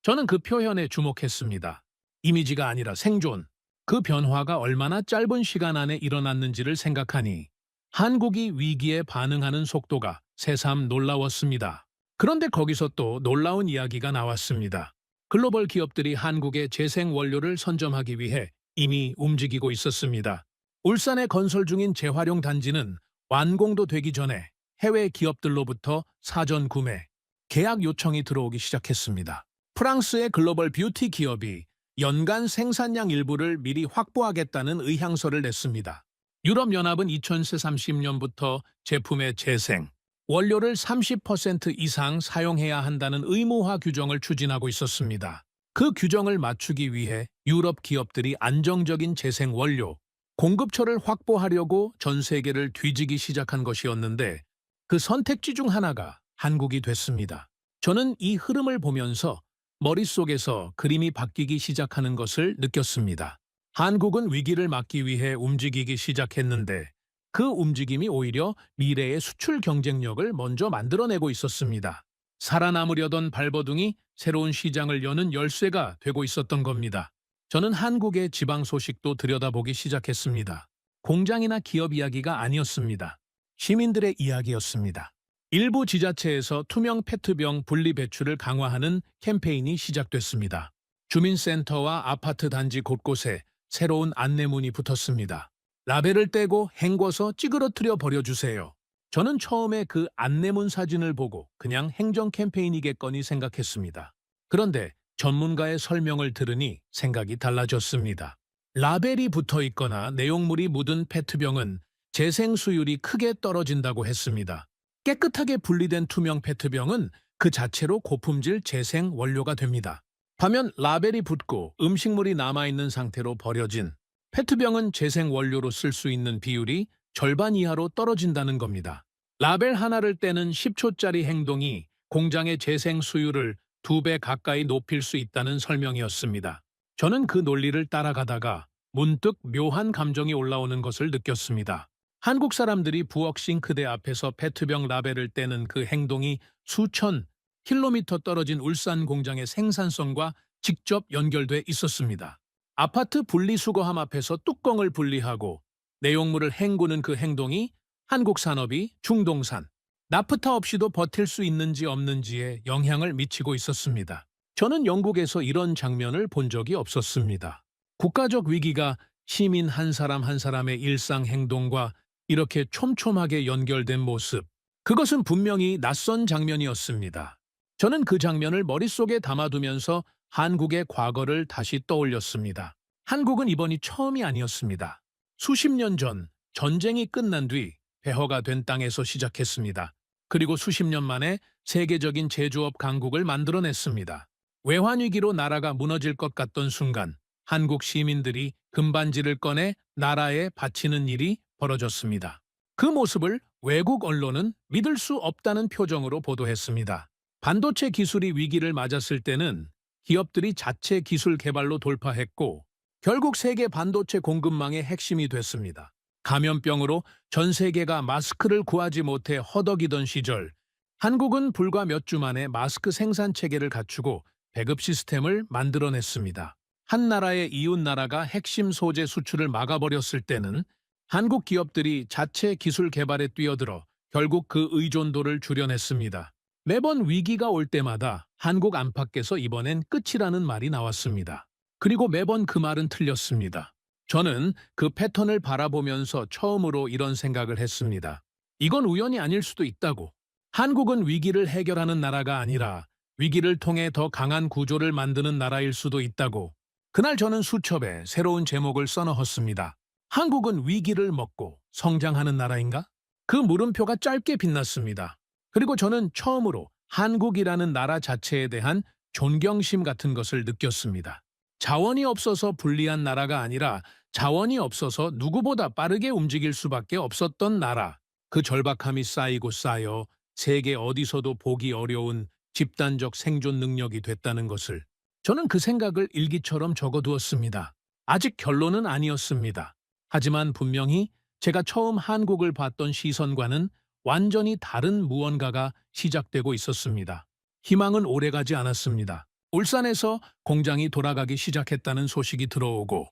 저는 그 표현에 주목했습니다. 이미지가 아니라 생존. 그 변화가 얼마나 짧은 시간 안에 일어났는지를 생각하니 한국이 위기에 반응하는 속도가 새삼 놀라웠습니다. 그런데 거기서 또 놀라운 이야기가 나왔습니다. 글로벌 기업들이 한국의 재생 원료를 선점하기 위해 이미 움직이고 있었습니다. 울산에 건설 중인 재활용 단지는 완공도 되기 전에 해외 기업들로부터 사전 구매, 계약 요청이 들어오기 시작했습니다. 프랑스의 글로벌 뷰티 기업이 연간 생산량 일부를 미리 확보하겠다는 의향서를 냈습니다. 유럽연합은 2030년부터 제품의 재생, 원료를 30% 이상 사용해야 한다는 의무화 규정을 추진하고 있었습니다. 그 규정을 맞추기 위해 유럽 기업들이 안정적인 재생 원료, 공급처를 확보하려고 전 세계를 뒤지기 시작한 것이었는데 그 선택지 중 하나가 한국이 됐습니다. 저는 이 흐름을 보면서 머릿속에서 그림이 바뀌기 시작하는 것을 느꼈습니다. 한국은 위기를 막기 위해 움직이기 시작했는데 그 움직임이 오히려 미래의 수출 경쟁력을 먼저 만들어내고 있었습니다. 살아남으려던 발버둥이 새로운 시장을 여는 열쇠가 되고 있었던 겁니다. 저는 한국의 지방 소식도 들여다보기 시작했습니다. 공장이나 기업 이야기가 아니었습니다. 시민들의 이야기였습니다. 일부 지자체에서 투명 페트병 분리 배출을 강화하는 캠페인이 시작됐습니다. 주민센터와 아파트 단지 곳곳에 새로운 안내문이 붙었습니다. 라벨을 떼고 헹궈서 찌그러뜨려 버려주세요. 저는 처음에 그 안내문 사진을 보고 그냥 행정 캠페인이겠거니 생각했습니다. 그런데 전문가의 설명을 들으니 생각이 달라졌습니다. 라벨이 붙어 있거나 내용물이 묻은 페트병은 재생 수율이 크게 떨어진다고 했습니다. 깨끗하게 분리된 투명 페트병은 그 자체로 고품질 재생 원료가 됩니다. 반면 라벨이 붙고 음식물이 남아있는 상태로 버려진 페트병은 재생 원료로 쓸 수 있는 비율이 절반 이하로 떨어진다는 겁니다. 라벨 하나를 떼는 10초짜리 행동이 공장의 재생 수율을 2배 가까이 높일 수 있다는 설명이었습니다. 저는 그 논리를 따라가다가 문득 묘한 감정이 올라오는 것을 느꼈습니다. 한국 사람들이 부엌 싱크대 앞에서 페트병 라벨을 떼는 그 행동이 수천 킬로미터 떨어진 울산 공장의 생산성과 직접 연결돼 있었습니다. 아파트 분리수거함 앞에서 뚜껑을 분리하고 내용물을 헹구는 그 행동이 한국 산업이 중동산, 나프타 없이도 버틸 수 있는지 없는지에 영향을 미치고 있었습니다. 저는 영국에서 이런 장면을 본 적이 없었습니다. 국가적 위기가 시민 한 사람 한 사람의 일상 행동과 이렇게 촘촘하게 연결된 모습, 그것은 분명히 낯선 장면이었습니다. 저는 그 장면을 머릿속에 담아두면서 한국의 과거를 다시 떠올렸습니다. 한국은 이번이 처음이 아니었습니다. 수십 년 전 전쟁이 끝난 뒤 폐허가 된 땅에서 시작했습니다. 그리고 수십 년 만에 세계적인 제조업 강국을 만들어냈습니다. 외환위기로 나라가 무너질 것 같던 순간 한국 시민들이 금반지를 꺼내 나라에 바치는 일이 벌어졌습니다. 그 모습을 외국 언론은 믿을 수 없다는 표정으로 보도했습니다. 반도체 기술이 위기를 맞았을 때는 기업들이 자체 기술 개발로 돌파했고 결국 세계 반도체 공급망의 핵심이 됐습니다. 감염병으로 전 세계가 마스크를 구하지 못해 허덕이던 시절 한국은 불과 몇 주 만에 마스크 생산 체계를 갖추고 배급 시스템을 만들어냈습니다. 한 나라의 이웃 나라가 핵심 소재 수출을 막아버렸을 때는 한국 기업들이 자체 기술 개발에 뛰어들어 결국 그 의존도를 줄여냈습니다. 매번 위기가 올 때마다 한국 안팎에서 이번엔 끝이라는 말이 나왔습니다. 그리고 매번 그 말은 틀렸습니다. 저는 그 패턴을 바라보면서 처음으로 이런 생각을 했습니다. 이건 우연이 아닐 수도 있다고. 한국은 위기를 해결하는 나라가 아니라 위기를 통해 더 강한 구조를 만드는 나라일 수도 있다고. 그날 저는 수첩에 새로운 제목을 써넣었습니다. 한국은 위기를 먹고 성장하는 나라인가? 그 물음표가 짧게 빛났습니다. 그리고 저는 처음으로 한국이라는 나라 자체에 대한 존경심 같은 것을 느꼈습니다. 자원이 없어서 불리한 나라가 아니라 자원이 없어서 누구보다 빠르게 움직일 수밖에 없었던 나라. 그 절박함이 쌓이고 쌓여 세계 어디서도 보기 어려운 집단적 생존 능력이 됐다는 것을 저는 그 생각을 일기처럼 적어두었습니다. 아직 결론은 아니었습니다. 하지만 분명히 제가 처음 한국을 봤던 시선과는 완전히 다른 무언가가 시작되고 있었습니다. 희망은 오래가지 않았습니다. 울산에서 공장이 돌아가기 시작했다는 소식이 들어오고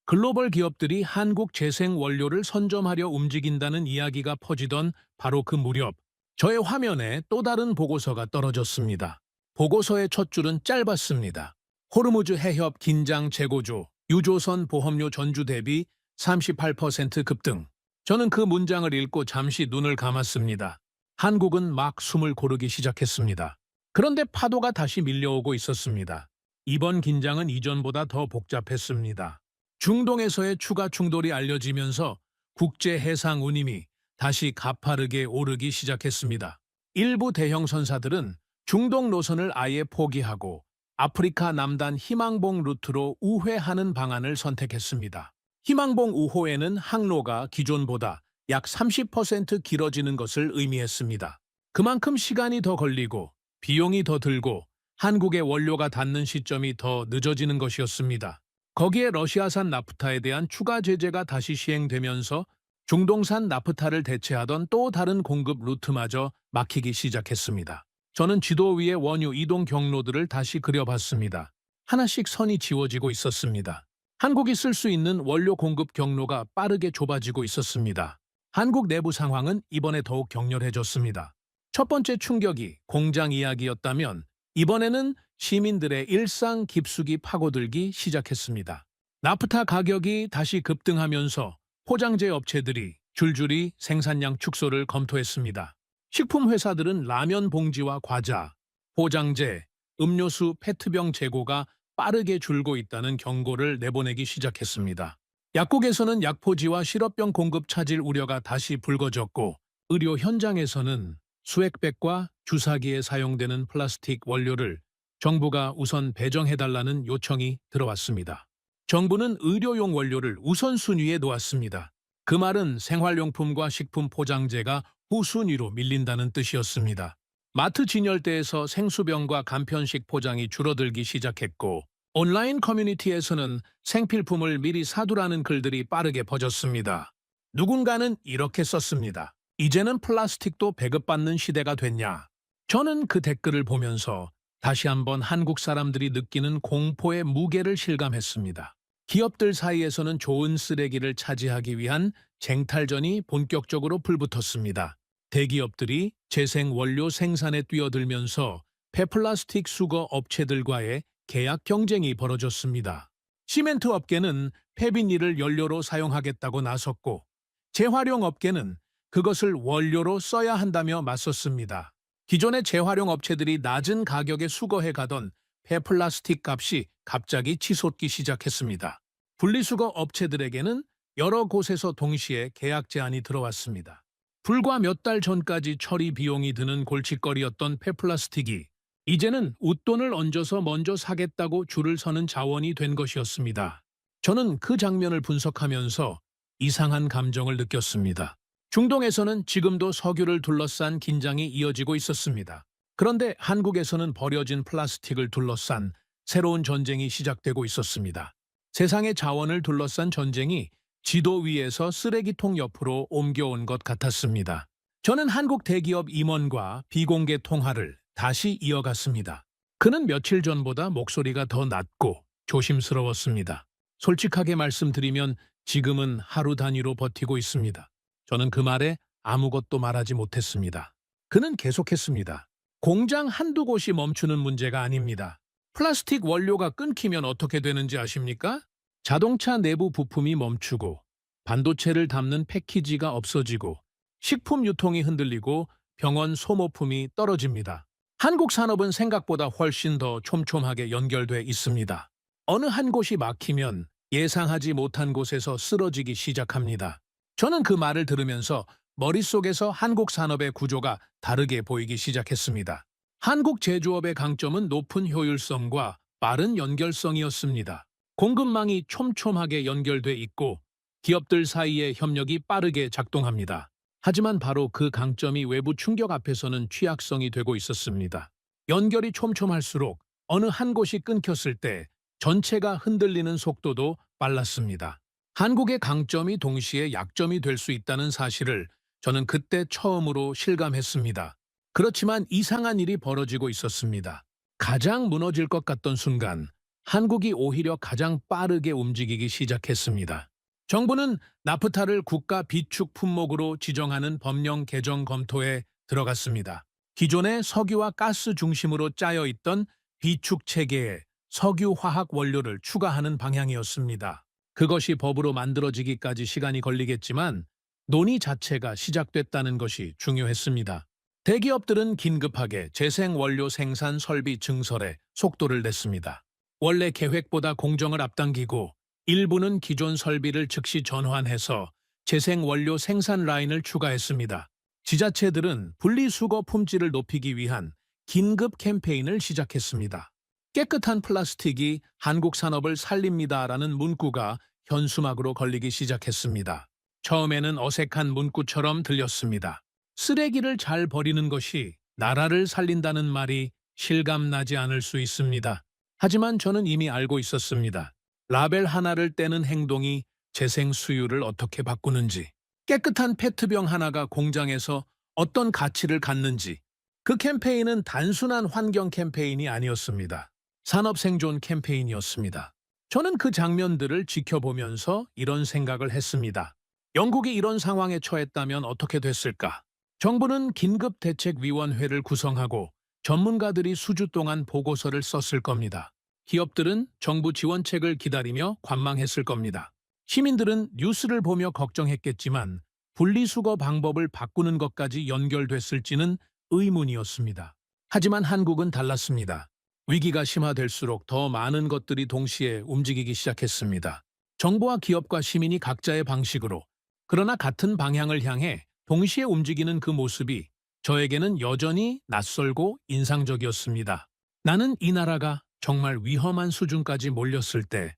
글로벌 기업들이 한국 재생 원료를 선점하려 움직인다는 이야기가 퍼지던 바로 그 무렵 저의 화면에 또 다른 보고서가 떨어졌습니다. 보고서의 첫 줄은 짧았습니다. 호르무즈 해협 긴장 재고조, 유조선 보험료 전주 대비 38% 급등. 저는 그 문장을 읽고 잠시 눈을 감았습니다. 한국은 막 숨을 고르기 시작했습니다. 그런데 파도가 다시 밀려오고 있었습니다. 이번 긴장은 이전보다 더 복잡했습니다. 중동에서의 추가 충돌이 알려지면서 국제 해상 운임이 다시 가파르게 오르기 시작했습니다. 일부 대형 선사들은 중동 노선을 아예 포기하고 아프리카 남단 희망봉 루트로 우회하는 방안을 선택했습니다. 희망봉 우호에는 항로가 기존보다 약 30% 길어지는 것을 의미했습니다. 그만큼 시간이 더 걸리고 비용이 더 들고 한국의 원료가 닿는 시점이 더 늦어지는 것이었습니다. 거기에 러시아산 나프타에 대한 추가 제재가 다시 시행되면서 중동산 나프타를 대체하던 또 다른 공급 루트마저 막히기 시작했습니다. 저는 지도 위에 원유 이동 경로들을 다시 그려봤습니다. 하나씩 선이 지워지고 있었습니다. 한국이 쓸 수 있는 원료 공급 경로가 빠르게 좁아지고 있었습니다. 한국 내부 상황은 이번에 더욱 격렬해졌습니다. 첫 번째 충격이 공장 이야기였다면 이번에는 시민들의 일상 깊숙이 파고들기 시작했습니다. 나프타 가격이 다시 급등하면서 포장재 업체들이 줄줄이 생산량 축소를 검토했습니다. 식품 회사들은 라면 봉지와 과자, 포장재, 음료수 페트병 재고가 빠르게 줄고 있다는 경고를 내보내기 시작했습니다. 약국에서는 약포지와 시럽병 공급 차질 우려가 다시 불거졌고 의료 현장에서는 수액백과 주사기에 사용되는 플라스틱 원료를 정부가 우선 배정해달라는 요청이 들어왔습니다. 정부는 의료용 원료를 우선순위에 놓았습니다. 그 말은 생활용품과 식품 포장재가 후순위로 밀린다는 뜻이었습니다. 마트 진열대에서 생수병과 간편식 포장이 줄어들기 시작했고 온라인 커뮤니티에서는 생필품을 미리 사두라는 글들이 빠르게 퍼졌습니다. 누군가는 이렇게 썼습니다. 이제는 플라스틱도 배급받는 시대가 됐냐? 저는 그 댓글을 보면서 다시 한번 한국 사람들이 느끼는 공포의 무게를 실감했습니다. 기업들 사이에서는 좋은 쓰레기를 차지하기 위한 쟁탈전이 본격적으로 불붙었습니다. 대기업들이 재생 원료 생산에 뛰어들면서 폐플라스틱 수거 업체들과의 계약 경쟁이 벌어졌습니다. 시멘트 업계는 폐비닐을 연료로 사용하겠다고 나섰고 재활용 업계는 그것을 원료로 써야 한다며 맞섰습니다. 기존의 재활용 업체들이 낮은 가격에 수거해 가던 폐플라스틱 값이 갑자기 치솟기 시작했습니다. 분리수거 업체들에게는 여러 곳에서 동시에 계약 제안이 들어왔습니다. 불과 몇 달 전까지 처리 비용이 드는 골칫거리였던 폐플라스틱이 이제는 웃돈을 얹어서 먼저 사겠다고 줄을 서는 자원이 된 것이었습니다. 저는 그 장면을 분석하면서 이상한 감정을 느꼈습니다. 중동에서는 지금도 석유를 둘러싼 긴장이 이어지고 있었습니다. 그런데 한국에서는 버려진 플라스틱을 둘러싼 새로운 전쟁이 시작되고 있었습니다. 세상의 자원을 둘러싼 전쟁이 지도 위에서 쓰레기통 옆으로 옮겨온 것 같았습니다. 저는 한국 대기업 임원과 비공개 통화를 다시 이어갔습니다. 그는 며칠 전보다 목소리가 더 낮고 조심스러웠습니다. 솔직하게 말씀드리면 지금은 하루 단위로 버티고 있습니다. 저는 그 말에 아무것도 말하지 못했습니다. 그는 계속했습니다. 공장 한두 곳이 멈추는 문제가 아닙니다. 플라스틱 원료가 끊기면 어떻게 되는지 아십니까? 자동차 내부 부품이 멈추고 반도체를 담는 패키지가 없어지고 식품 유통이 흔들리고 병원 소모품이 떨어집니다. 한국 산업은 생각보다 훨씬 더 촘촘하게 연결돼 있습니다. 어느 한 곳이 막히면 예상하지 못한 곳에서 쓰러지기 시작합니다. 저는 그 말을 들으면서 머릿속에서 한국 산업의 구조가 다르게 보이기 시작했습니다. 한국 제조업의 강점은 높은 효율성과 빠른 연결성이었습니다. 공급망이 촘촘하게 연결돼 있고 기업들 사이의 협력이 빠르게 작동합니다. 하지만 바로 그 강점이 외부 충격 앞에서는 취약성이 되고 있었습니다. 연결이 촘촘할수록 어느 한 곳이 끊겼을 때 전체가 흔들리는 속도도 빨랐습니다. 한국의 강점이 동시에 약점이 될 수 있다는 사실을 저는 그때 처음으로 실감했습니다. 그렇지만 이상한 일이 벌어지고 있었습니다. 가장 무너질 것 같던 순간 한국이 오히려 가장 빠르게 움직이기 시작했습니다. 정부는 나프타를 국가 비축 품목으로 지정하는 법령 개정 검토에 들어갔습니다. 기존의 석유와 가스 중심으로 짜여 있던 비축 체계에 석유 화학 원료를 추가하는 방향이었습니다. 그것이 법으로 만들어지기까지 시간이 걸리겠지만 논의 자체가 시작됐다는 것이 중요했습니다. 대기업들은 긴급하게 재생 원료 생산 설비 증설에 속도를 냈습니다. 원래 계획보다 공정을 앞당기고 일부는 기존 설비를 즉시 전환해서 재생 원료 생산 라인을 추가했습니다. 지자체들은 분리수거 품질을 높이기 위한 긴급 캠페인을 시작했습니다. 깨끗한 플라스틱이 한국 산업을 살립니다라는 문구가 현수막으로 걸리기 시작했습니다. 처음에는 어색한 문구처럼 들렸습니다. 쓰레기를 잘 버리는 것이 나라를 살린다는 말이 실감나지 않을 수 있습니다. 하지만 저는 이미 알고 있었습니다. 라벨 하나를 떼는 행동이 재생 수율을 어떻게 바꾸는지, 깨끗한 페트병 하나가 공장에서 어떤 가치를 갖는지, 그 캠페인은 단순한 환경 캠페인이 아니었습니다. 산업 생존 캠페인이었습니다. 저는 그 장면들을 지켜보면서 이런 생각을 했습니다. 영국이 이런 상황에 처했다면 어떻게 됐을까? 정부는 긴급대책위원회를 구성하고 전문가들이 수주 동안 보고서를 썼을 겁니다. 기업들은 정부 지원책을 기다리며 관망했을 겁니다. 시민들은 뉴스를 보며 걱정했겠지만 분리수거 방법을 바꾸는 것까지 연결됐을지는 의문이었습니다. 하지만 한국은 달랐습니다. 위기가 심화될수록 더 많은 것들이 동시에 움직이기 시작했습니다. 정부와 기업과 시민이 각자의 방식으로, 그러나 같은 방향을 향해 동시에 움직이는 그 모습이 저에게는 여전히 낯설고 인상적이었습니다. 나는 이 나라가 정말 위험한 수준까지 몰렸을 때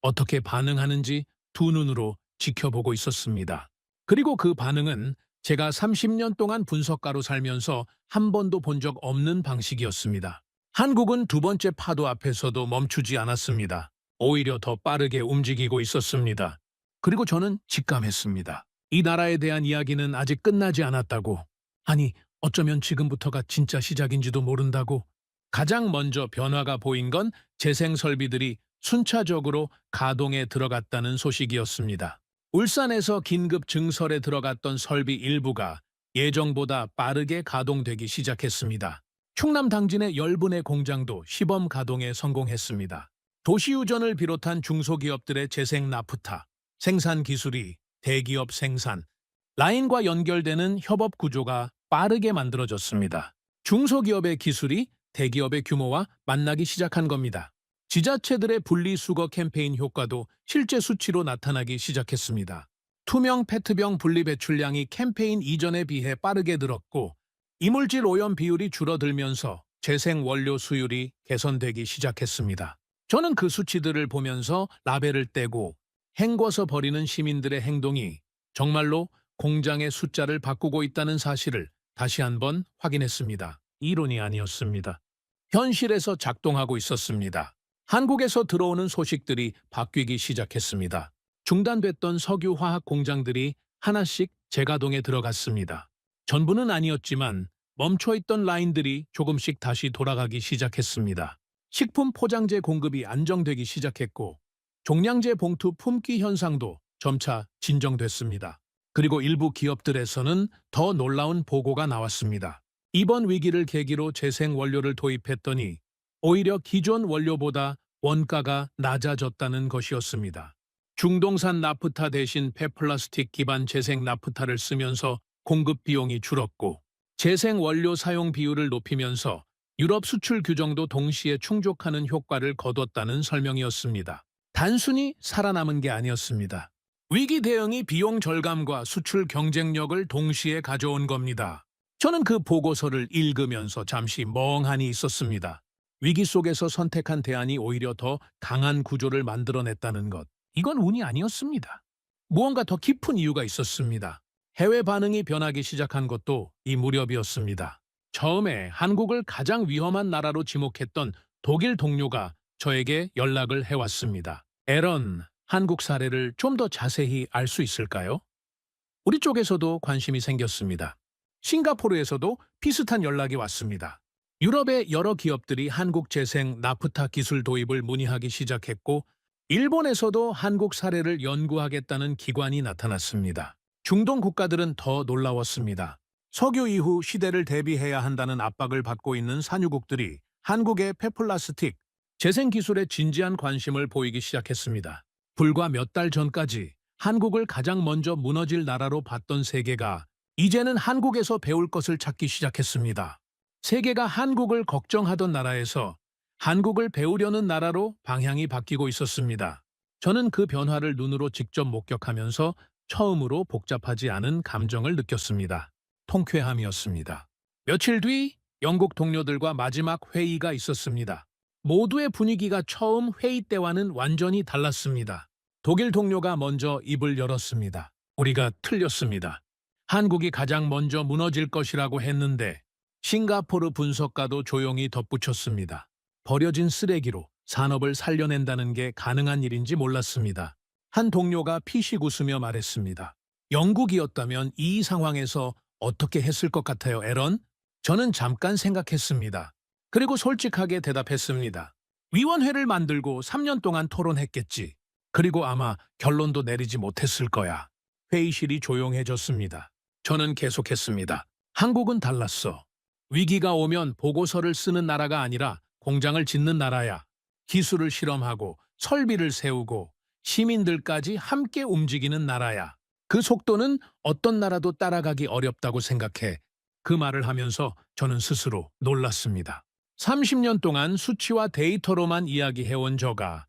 어떻게 반응하는지 두 눈으로 지켜보고 있었습니다. 그리고 그 반응은 제가 30년 동안 분석가로 살면서 한 번도 본 적 없는 방식이었습니다. 한국은 두 번째 파도 앞에서도 멈추지 않았습니다. 오히려 더 빠르게 움직이고 있었습니다. 그리고 저는 직감했습니다. 이 나라에 대한 이야기는 아직 끝나지 않았다고. 아니, 어쩌면 지금부터가 진짜 시작인지도 모른다고. 가장 먼저 변화가 보인 건 재생 설비들이 순차적으로 가동에 들어갔다는 소식이었습니다. 울산에서 긴급 증설에 들어갔던 설비 일부가 예정보다 빠르게 가동되기 시작했습니다. 충남 당진의 열분의 공장도 시범 가동에 성공했습니다. 도시유전을 비롯한 중소기업들의 재생 나프타, 생산 기술이 대기업 생산, 라인과 연결되는 협업 구조가 빠르게 만들어졌습니다. 중소기업의 기술이 대기업의 규모와 만나기 시작한 겁니다. 지자체들의 분리수거 캠페인 효과도 실제 수치로 나타나기 시작했습니다. 투명 페트병 분리 배출량이 캠페인 이전에 비해 빠르게 늘었고 이물질 오염 비율이 줄어들면서 재생 원료 수율이 개선되기 시작했습니다. 저는 그 수치들을 보면서 라벨을 떼고 헹궈서 버리는 시민들의 행동이 정말로 공장의 숫자를 바꾸고 있다는 사실을 다시 한번 확인했습니다. 이론이 아니었습니다. 현실에서 작동하고 있었습니다. 한국에서 들어오는 소식들이 바뀌기 시작했습니다. 중단됐던 석유 화학 공장들이 하나씩 재가동에 들어갔습니다. 전부는 아니었지만 멈춰있던 라인들이 조금씩 다시 돌아가기 시작했습니다. 식품 포장재 공급이 안정되기 시작했고 종량제 봉투 품귀 현상도 점차 진정됐습니다. 그리고 일부 기업들에서는 더 놀라운 보고가 나왔습니다. 이번 위기를 계기로 재생 원료를 도입했더니 오히려 기존 원료보다 원가가 낮아졌다는 것이었습니다. 중동산 나프타 대신 폐플라스틱 기반 재생 나프타를 쓰면서 공급 비용이 줄었고 재생 원료 사용 비율을 높이면서 유럽 수출 규정도 동시에 충족하는 효과를 거뒀다는 설명이었습니다. 단순히 살아남은 게 아니었습니다. 위기 대응이 비용 절감과 수출 경쟁력을 동시에 가져온 겁니다. 저는 그 보고서를 읽으면서 잠시 멍하니 있었습니다. 위기 속에서 선택한 대안이 오히려 더 강한 구조를 만들어냈다는 것. 이건 운이 아니었습니다. 무언가 더 깊은 이유가 있었습니다. 해외 반응이 변하기 시작한 것도 이 무렵이었습니다. 처음에 한국을 가장 위험한 나라로 지목했던 독일 동료가 저에게 연락을 해왔습니다. 에런, 한국 사례를 좀 더 자세히 알 수 있을까요? 우리 쪽에서도 관심이 생겼습니다. 싱가포르에서도 비슷한 연락이 왔습니다. 유럽의 여러 기업들이 한국 재생 나프타 기술 도입을 문의하기 시작했고 일본에서도 한국 사례를 연구하겠다는 기관이 나타났습니다. 중동 국가들은 더 놀라웠습니다. 석유 이후 시대를 대비해야 한다는 압박을 받고 있는 산유국들이 한국의 폐플라스틱 재생 기술에 진지한 관심을 보이기 시작했습니다. 불과 몇 달 전까지 한국을 가장 먼저 무너질 나라로 봤던 세계가 이제는 한국에서 배울 것을 찾기 시작했습니다. 세계가 한국을 걱정하던 나라에서 한국을 배우려는 나라로 방향이 바뀌고 있었습니다. 저는 그 변화를 눈으로 직접 목격하면서 처음으로 복잡하지 않은 감정을 느꼈습니다. 통쾌함이었습니다. 며칠 뒤 영국 동료들과 마지막 회의가 있었습니다. 모두의 분위기가 처음 회의 때와는 완전히 달랐습니다. 독일 동료가 먼저 입을 열었습니다. 우리가 틀렸습니다. 한국이 가장 먼저 무너질 것이라고 했는데 싱가포르 분석가도 조용히 덧붙였습니다. 버려진 쓰레기로 산업을 살려낸다는 게 가능한 일인지 몰랐습니다. 한 동료가 피식 웃으며 말했습니다. 영국이었다면 이 상황에서 어떻게 했을 것 같아요, 에런? 저는 잠깐 생각했습니다. 그리고 솔직하게 대답했습니다. 위원회를 만들고 3년 동안 토론했겠지. 그리고 아마 결론도 내리지 못했을 거야. 회의실이 조용해졌습니다. 저는 계속했습니다. 한국은 달랐어. 위기가 오면 보고서를 쓰는 나라가 아니라 공장을 짓는 나라야. 기술을 실험하고 설비를 세우고 시민들까지 함께 움직이는 나라야. 그 속도는 어떤 나라도 따라가기 어렵다고 생각해. 그 말을 하면서 저는 스스로 놀랐습니다. 30년 동안 수치와 데이터로만 이야기해온 저가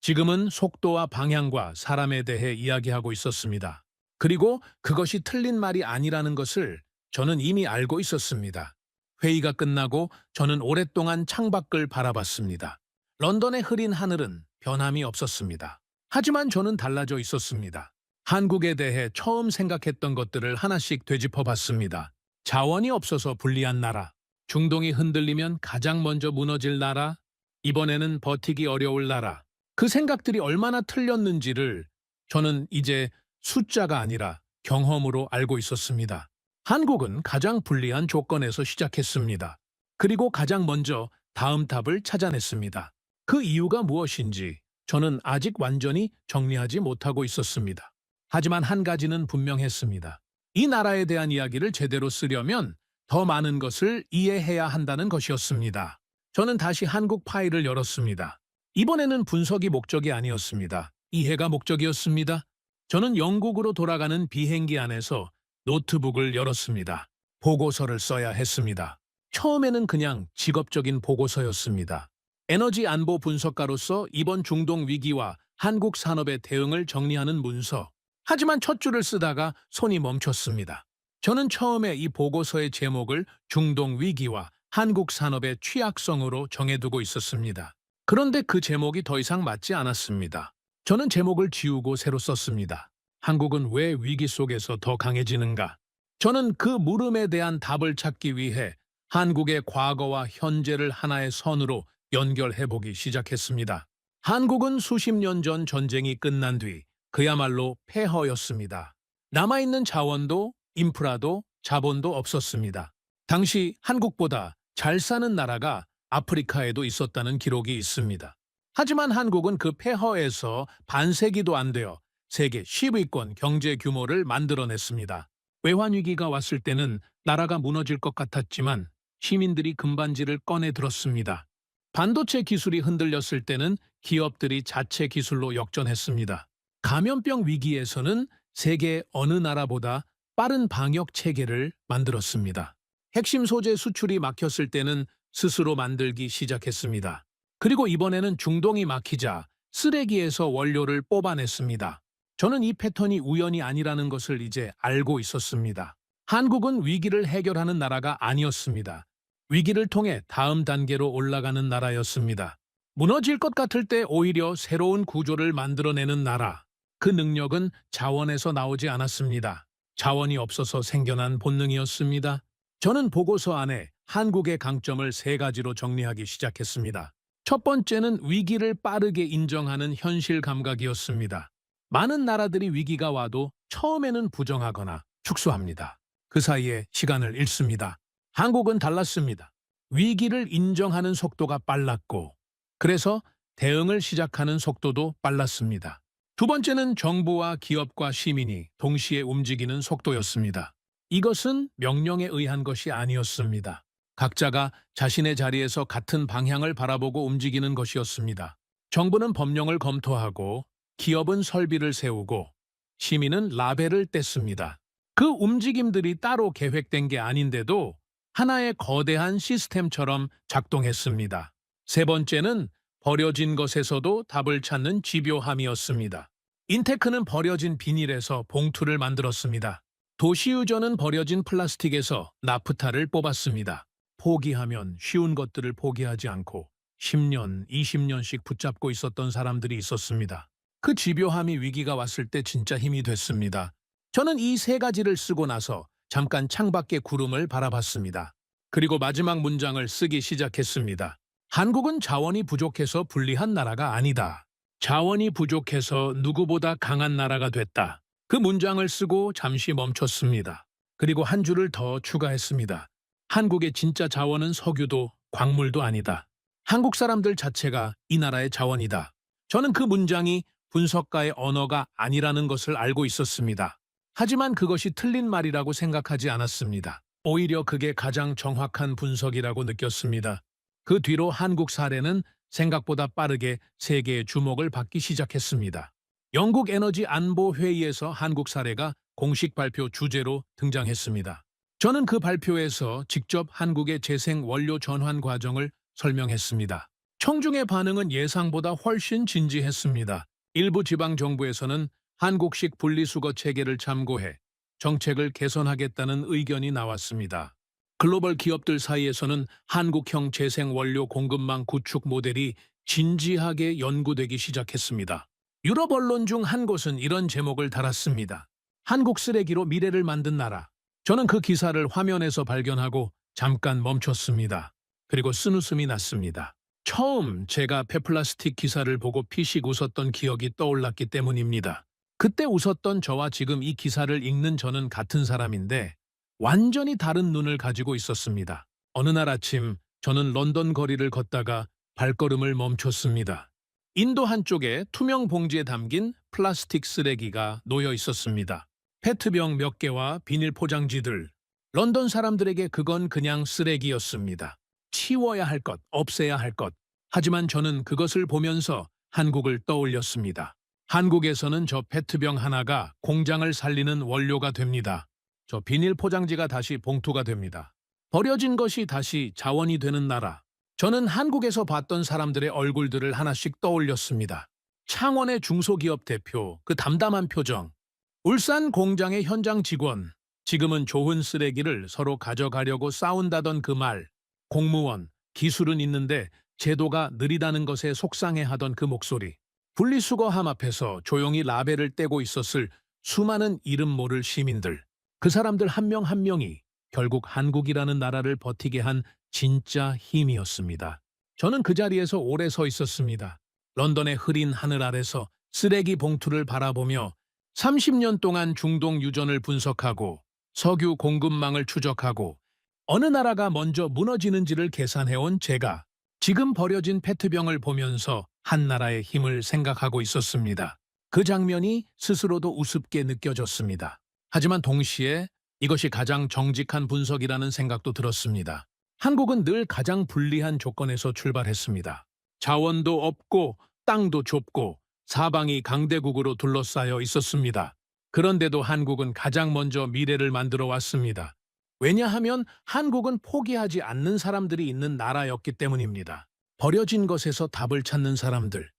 지금은 속도와 방향과 사람에 대해 이야기하고 있었습니다. 그리고 그것이 틀린 말이 아니라는 것을 저는 이미 알고 있었습니다. 회의가 끝나고 저는 오랫동안 창밖을 바라봤습니다. 런던의 흐린 하늘은 변함이 없었습니다. 하지만 저는 달라져 있었습니다. 한국에 대해 처음 생각했던 것들을 하나씩 되짚어봤습니다. 자원이 없어서 불리한 나라, 중동이 흔들리면 가장 먼저 무너질 나라, 이번에는 버티기 어려울 나라. 그 생각들이 얼마나 틀렸는지를 저는 이제 숫자가 아니라 경험으로 알고 있었습니다. 한국은 가장 불리한 조건에서 시작했습니다. 그리고 가장 먼저 다음 탑을 찾아냈습니다. 그 이유가 무엇인지 저는 아직 완전히 정리하지 못하고 있었습니다. 하지만 한 가지는 분명했습니다. 이 나라에 대한 이야기를 제대로 쓰려면 더 많은 것을 이해해야 한다는 것이었습니다. 저는 다시 한국 파일을 열었습니다. 이번에는 분석이 목적이 아니었습니다. 이해가 목적이었습니다. 저는 영국으로 돌아가는 비행기 안에서 노트북을 열었습니다. 보고서를 써야 했습니다. 처음에는 그냥 직업적인 보고서였습니다. 에너지 안보 분석가로서 이번 중동 위기와 한국 산업의 대응을 정리하는 문서. 하지만 첫 줄을 쓰다가 손이 멈췄습니다. 저는 처음에 이 보고서의 제목을 중동 위기와 한국 산업의 취약성으로 정해두고 있었습니다. 그런데 그 제목이 더 이상 맞지 않았습니다. 저는 제목을 지우고 새로 썼습니다. 한국은 왜 위기 속에서 더 강해지는가? 저는 그 물음에 대한 답을 찾기 위해 한국의 과거와 현재를 하나의 선으로 연결해보기 시작했습니다. 한국은 수십 년 전 전쟁이 끝난 뒤 그야말로 폐허였습니다. 남아있는 자원도 인프라도 자본도 없었습니다. 당시 한국보다 잘 사는 나라가 아프리카에도 있었다는 기록이 있습니다. 하지만 한국은 그 폐허에서 반세기도 안 되어 세계 10위권 경제 규모를 만들어냈습니다. 외환위기가 왔을 때는 나라가 무너질 것 같았지만 시민들이 금반지를 꺼내 들었습니다. 반도체 기술이 흔들렸을 때는 기업들이 자체 기술로 역전했습니다. 감염병 위기에서는 세계 어느 나라보다 빠른 방역 체계를 만들었습니다. 핵심 소재 수출이 막혔을 때는 스스로 만들기 시작했습니다. 그리고 이번에는 중동이 막히자 쓰레기에서 원료를 뽑아냈습니다. 저는 이 패턴이 우연이 아니라는 것을 이제 알고 있었습니다. 한국은 위기를 해결하는 나라가 아니었습니다. 위기를 통해 다음 단계로 올라가는 나라였습니다. 무너질 것 같을 때 오히려 새로운 구조를 만들어내는 나라. 그 능력은 자원에서 나오지 않았습니다. 자원이 없어서 생겨난 본능이었습니다. 저는 보고서 안에 한국의 강점을 3가지로 정리하기 시작했습니다. 첫 번째는 위기를 빠르게 인정하는 현실 감각이었습니다. 많은 나라들이 위기가 와도 처음에는 부정하거나 축소합니다. 그 사이에 시간을 잃습니다. 한국은 달랐습니다. 위기를 인정하는 속도가 빨랐고, 그래서 대응을 시작하는 속도도 빨랐습니다. 두 번째는 정부와 기업과 시민이 동시에 움직이는 속도였습니다. 이것은 명령에 의한 것이 아니었습니다. 각자가 자신의 자리에서 같은 방향을 바라보고 움직이는 것이었습니다. 정부는 법령을 검토하고 기업은 설비를 세우고 시민은 라벨을 뗐습니다. 그 움직임들이 따로 계획된 게 아닌데도 하나의 거대한 시스템처럼 작동했습니다. 세 번째는 버려진 것에서도 답을 찾는 집요함이었습니다. 인테크는 버려진 비닐에서 봉투를 만들었습니다. 도시유전은 버려진 플라스틱에서 나프타를 뽑았습니다. 포기하면 쉬운 것들을 포기하지 않고 10년, 20년씩 붙잡고 있었던 사람들이 있었습니다. 그 집요함이 위기가 왔을 때 진짜 힘이 됐습니다. 저는 이 3가지를 쓰고 나서 잠깐 창밖의 구름을 바라봤습니다. 그리고 마지막 문장을 쓰기 시작했습니다. 한국은 자원이 부족해서 불리한 나라가 아니다. 자원이 부족해서 누구보다 강한 나라가 됐다. 그 문장을 쓰고 잠시 멈췄습니다. 그리고 한 줄을 더 추가했습니다. 한국의 진짜 자원은 석유도 광물도 아니다. 한국 사람들 자체가 이 나라의 자원이다. 저는 그 문장이 분석가의 언어가 아니라는 것을 알고 있었습니다. 하지만 그것이 틀린 말이라고 생각하지 않았습니다. 오히려 그게 가장 정확한 분석이라고 느꼈습니다. 그 뒤로 한국 사례는 생각보다 빠르게 세계의 주목을 받기 시작했습니다. 영국 에너지 안보 회의에서 한국 사례가 공식 발표 주제로 등장했습니다. 저는 그 발표에서 직접 한국의 재생 원료 전환 과정을 설명했습니다. 청중의 반응은 예상보다 훨씬 진지했습니다. 일부 지방 정부에서는 한국식 분리수거 체계를 참고해 정책을 개선하겠다는 의견이 나왔습니다. 글로벌 기업들 사이에서는 한국형 재생 원료 공급망 구축 모델이 진지하게 연구되기 시작했습니다. 유럽 언론 중 한 곳은 이런 제목을 달았습니다. 한국 쓰레기로 미래를 만든 나라. 저는 그 기사를 화면에서 발견하고 잠깐 멈췄습니다. 그리고 쓴웃음이 났습니다. 처음 제가 폐플라스틱 기사를 보고 피식 웃었던 기억이 떠올랐기 때문입니다. 그때 웃었던 저와 지금 이 기사를 읽는 저는 같은 사람인데 완전히 다른 눈을 가지고 있었습니다. 어느 날 아침 저는 런던 거리를 걷다가 발걸음을 멈췄습니다. 인도 한쪽에 투명 봉지에 담긴 플라스틱 쓰레기가 놓여 있었습니다. 페트병 몇 개와 비닐 포장지들. 런던 사람들에게 그건 그냥 쓰레기였습니다. 치워야 할 것, 없애야 할 것. 하지만 저는 그것을 보면서 한국을 떠올렸습니다. 한국에서는 저 페트병 하나가 공장을 살리는 원료가 됩니다. 저 비닐 포장지가 다시 봉투가 됩니다. 버려진 것이 다시 자원이 되는 나라. 저는 한국에서 봤던 사람들의 얼굴들을 하나씩 떠올렸습니다. 창원의 중소기업 대표, 그 담담한 표정. 울산 공장의 현장 직원, 지금은 좋은 쓰레기를 서로 가져가려고 싸운다던 그 말. 공무원, 기술은 있는데 제도가 느리다는 것에 속상해하던 그 목소리. 분리수거함 앞에서 조용히 라벨을 떼고 있었을 수많은 이름 모를 시민들. 그 사람들 한 명 한 명이 결국 한국이라는 나라를 버티게 한 진짜 힘이었습니다. 저는 그 자리에서 오래 서 있었습니다. 런던의 흐린 하늘 아래서 쓰레기 봉투를 바라보며 30년 동안 중동 유전을 분석하고 석유 공급망을 추적하고 어느 나라가 먼저 무너지는지를 계산해온 제가 지금 버려진 페트병을 보면서 한 나라의 힘을 생각하고 있었습니다. 그 장면이 스스로도 우습게 느껴졌습니다. 하지만 동시에 이것이 가장 정직한 분석이라는 생각도 들었습니다. 한국은 늘 가장 불리한 조건에서 출발했습니다. 자원도 없고 땅도 좁고 사방이 강대국으로 둘러싸여 있었습니다. 그런데도 한국은 가장 먼저 미래를 만들어 왔습니다. 왜냐하면 한국은 포기하지 않는 사람들이 있는 나라였기 때문입니다. 버려진 것에서 답을 찾는 사람들,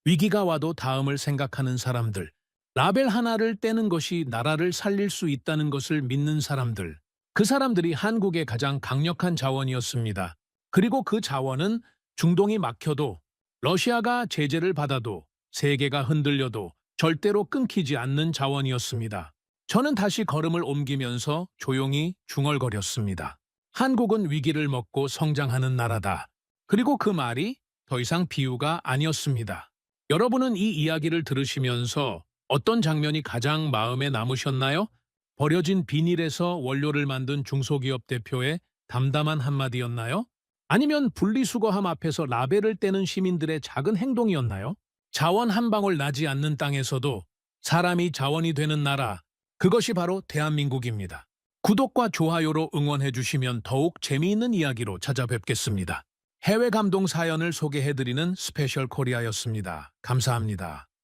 위기가 와도 다음을 생각하는 사람들, 라벨 하나를 떼는 것이 나라를 살릴 수 있다는 것을 믿는 사람들, 그 사람들이 한국의 가장 강력한 자원이었습니다. 그리고 그 자원은 중동이 막혀도, 러시아가 제재를 받아도, 세계가 흔들려도 절대로 끊기지 않는 자원이었습니다. 저는 다시 걸음을 옮기면서 조용히 중얼거렸습니다. 한국은 위기를 먹고 성장하는 나라다. 그리고 그 말이 더 이상 비유가 아니었습니다. 여러분은 이 이야기를 들으시면서 어떤 장면이 가장 마음에 남으셨나요? 버려진 비닐에서 원료를 만든 중소기업 대표의 담담한 한마디였나요? 아니면 분리수거함 앞에서 라벨을 떼는 시민들의 작은 행동이었나요? 자원 한 방울 나지 않는 땅에서도 사람이 자원이 되는 나라, 그것이 바로 대한민국입니다. 구독과 좋아요로 응원해 주시면 더욱 재미있는 이야기로 찾아뵙겠습니다. 해외 감동 사연을 소개해드리는 스페셜 코리아였습니다. 감사합니다.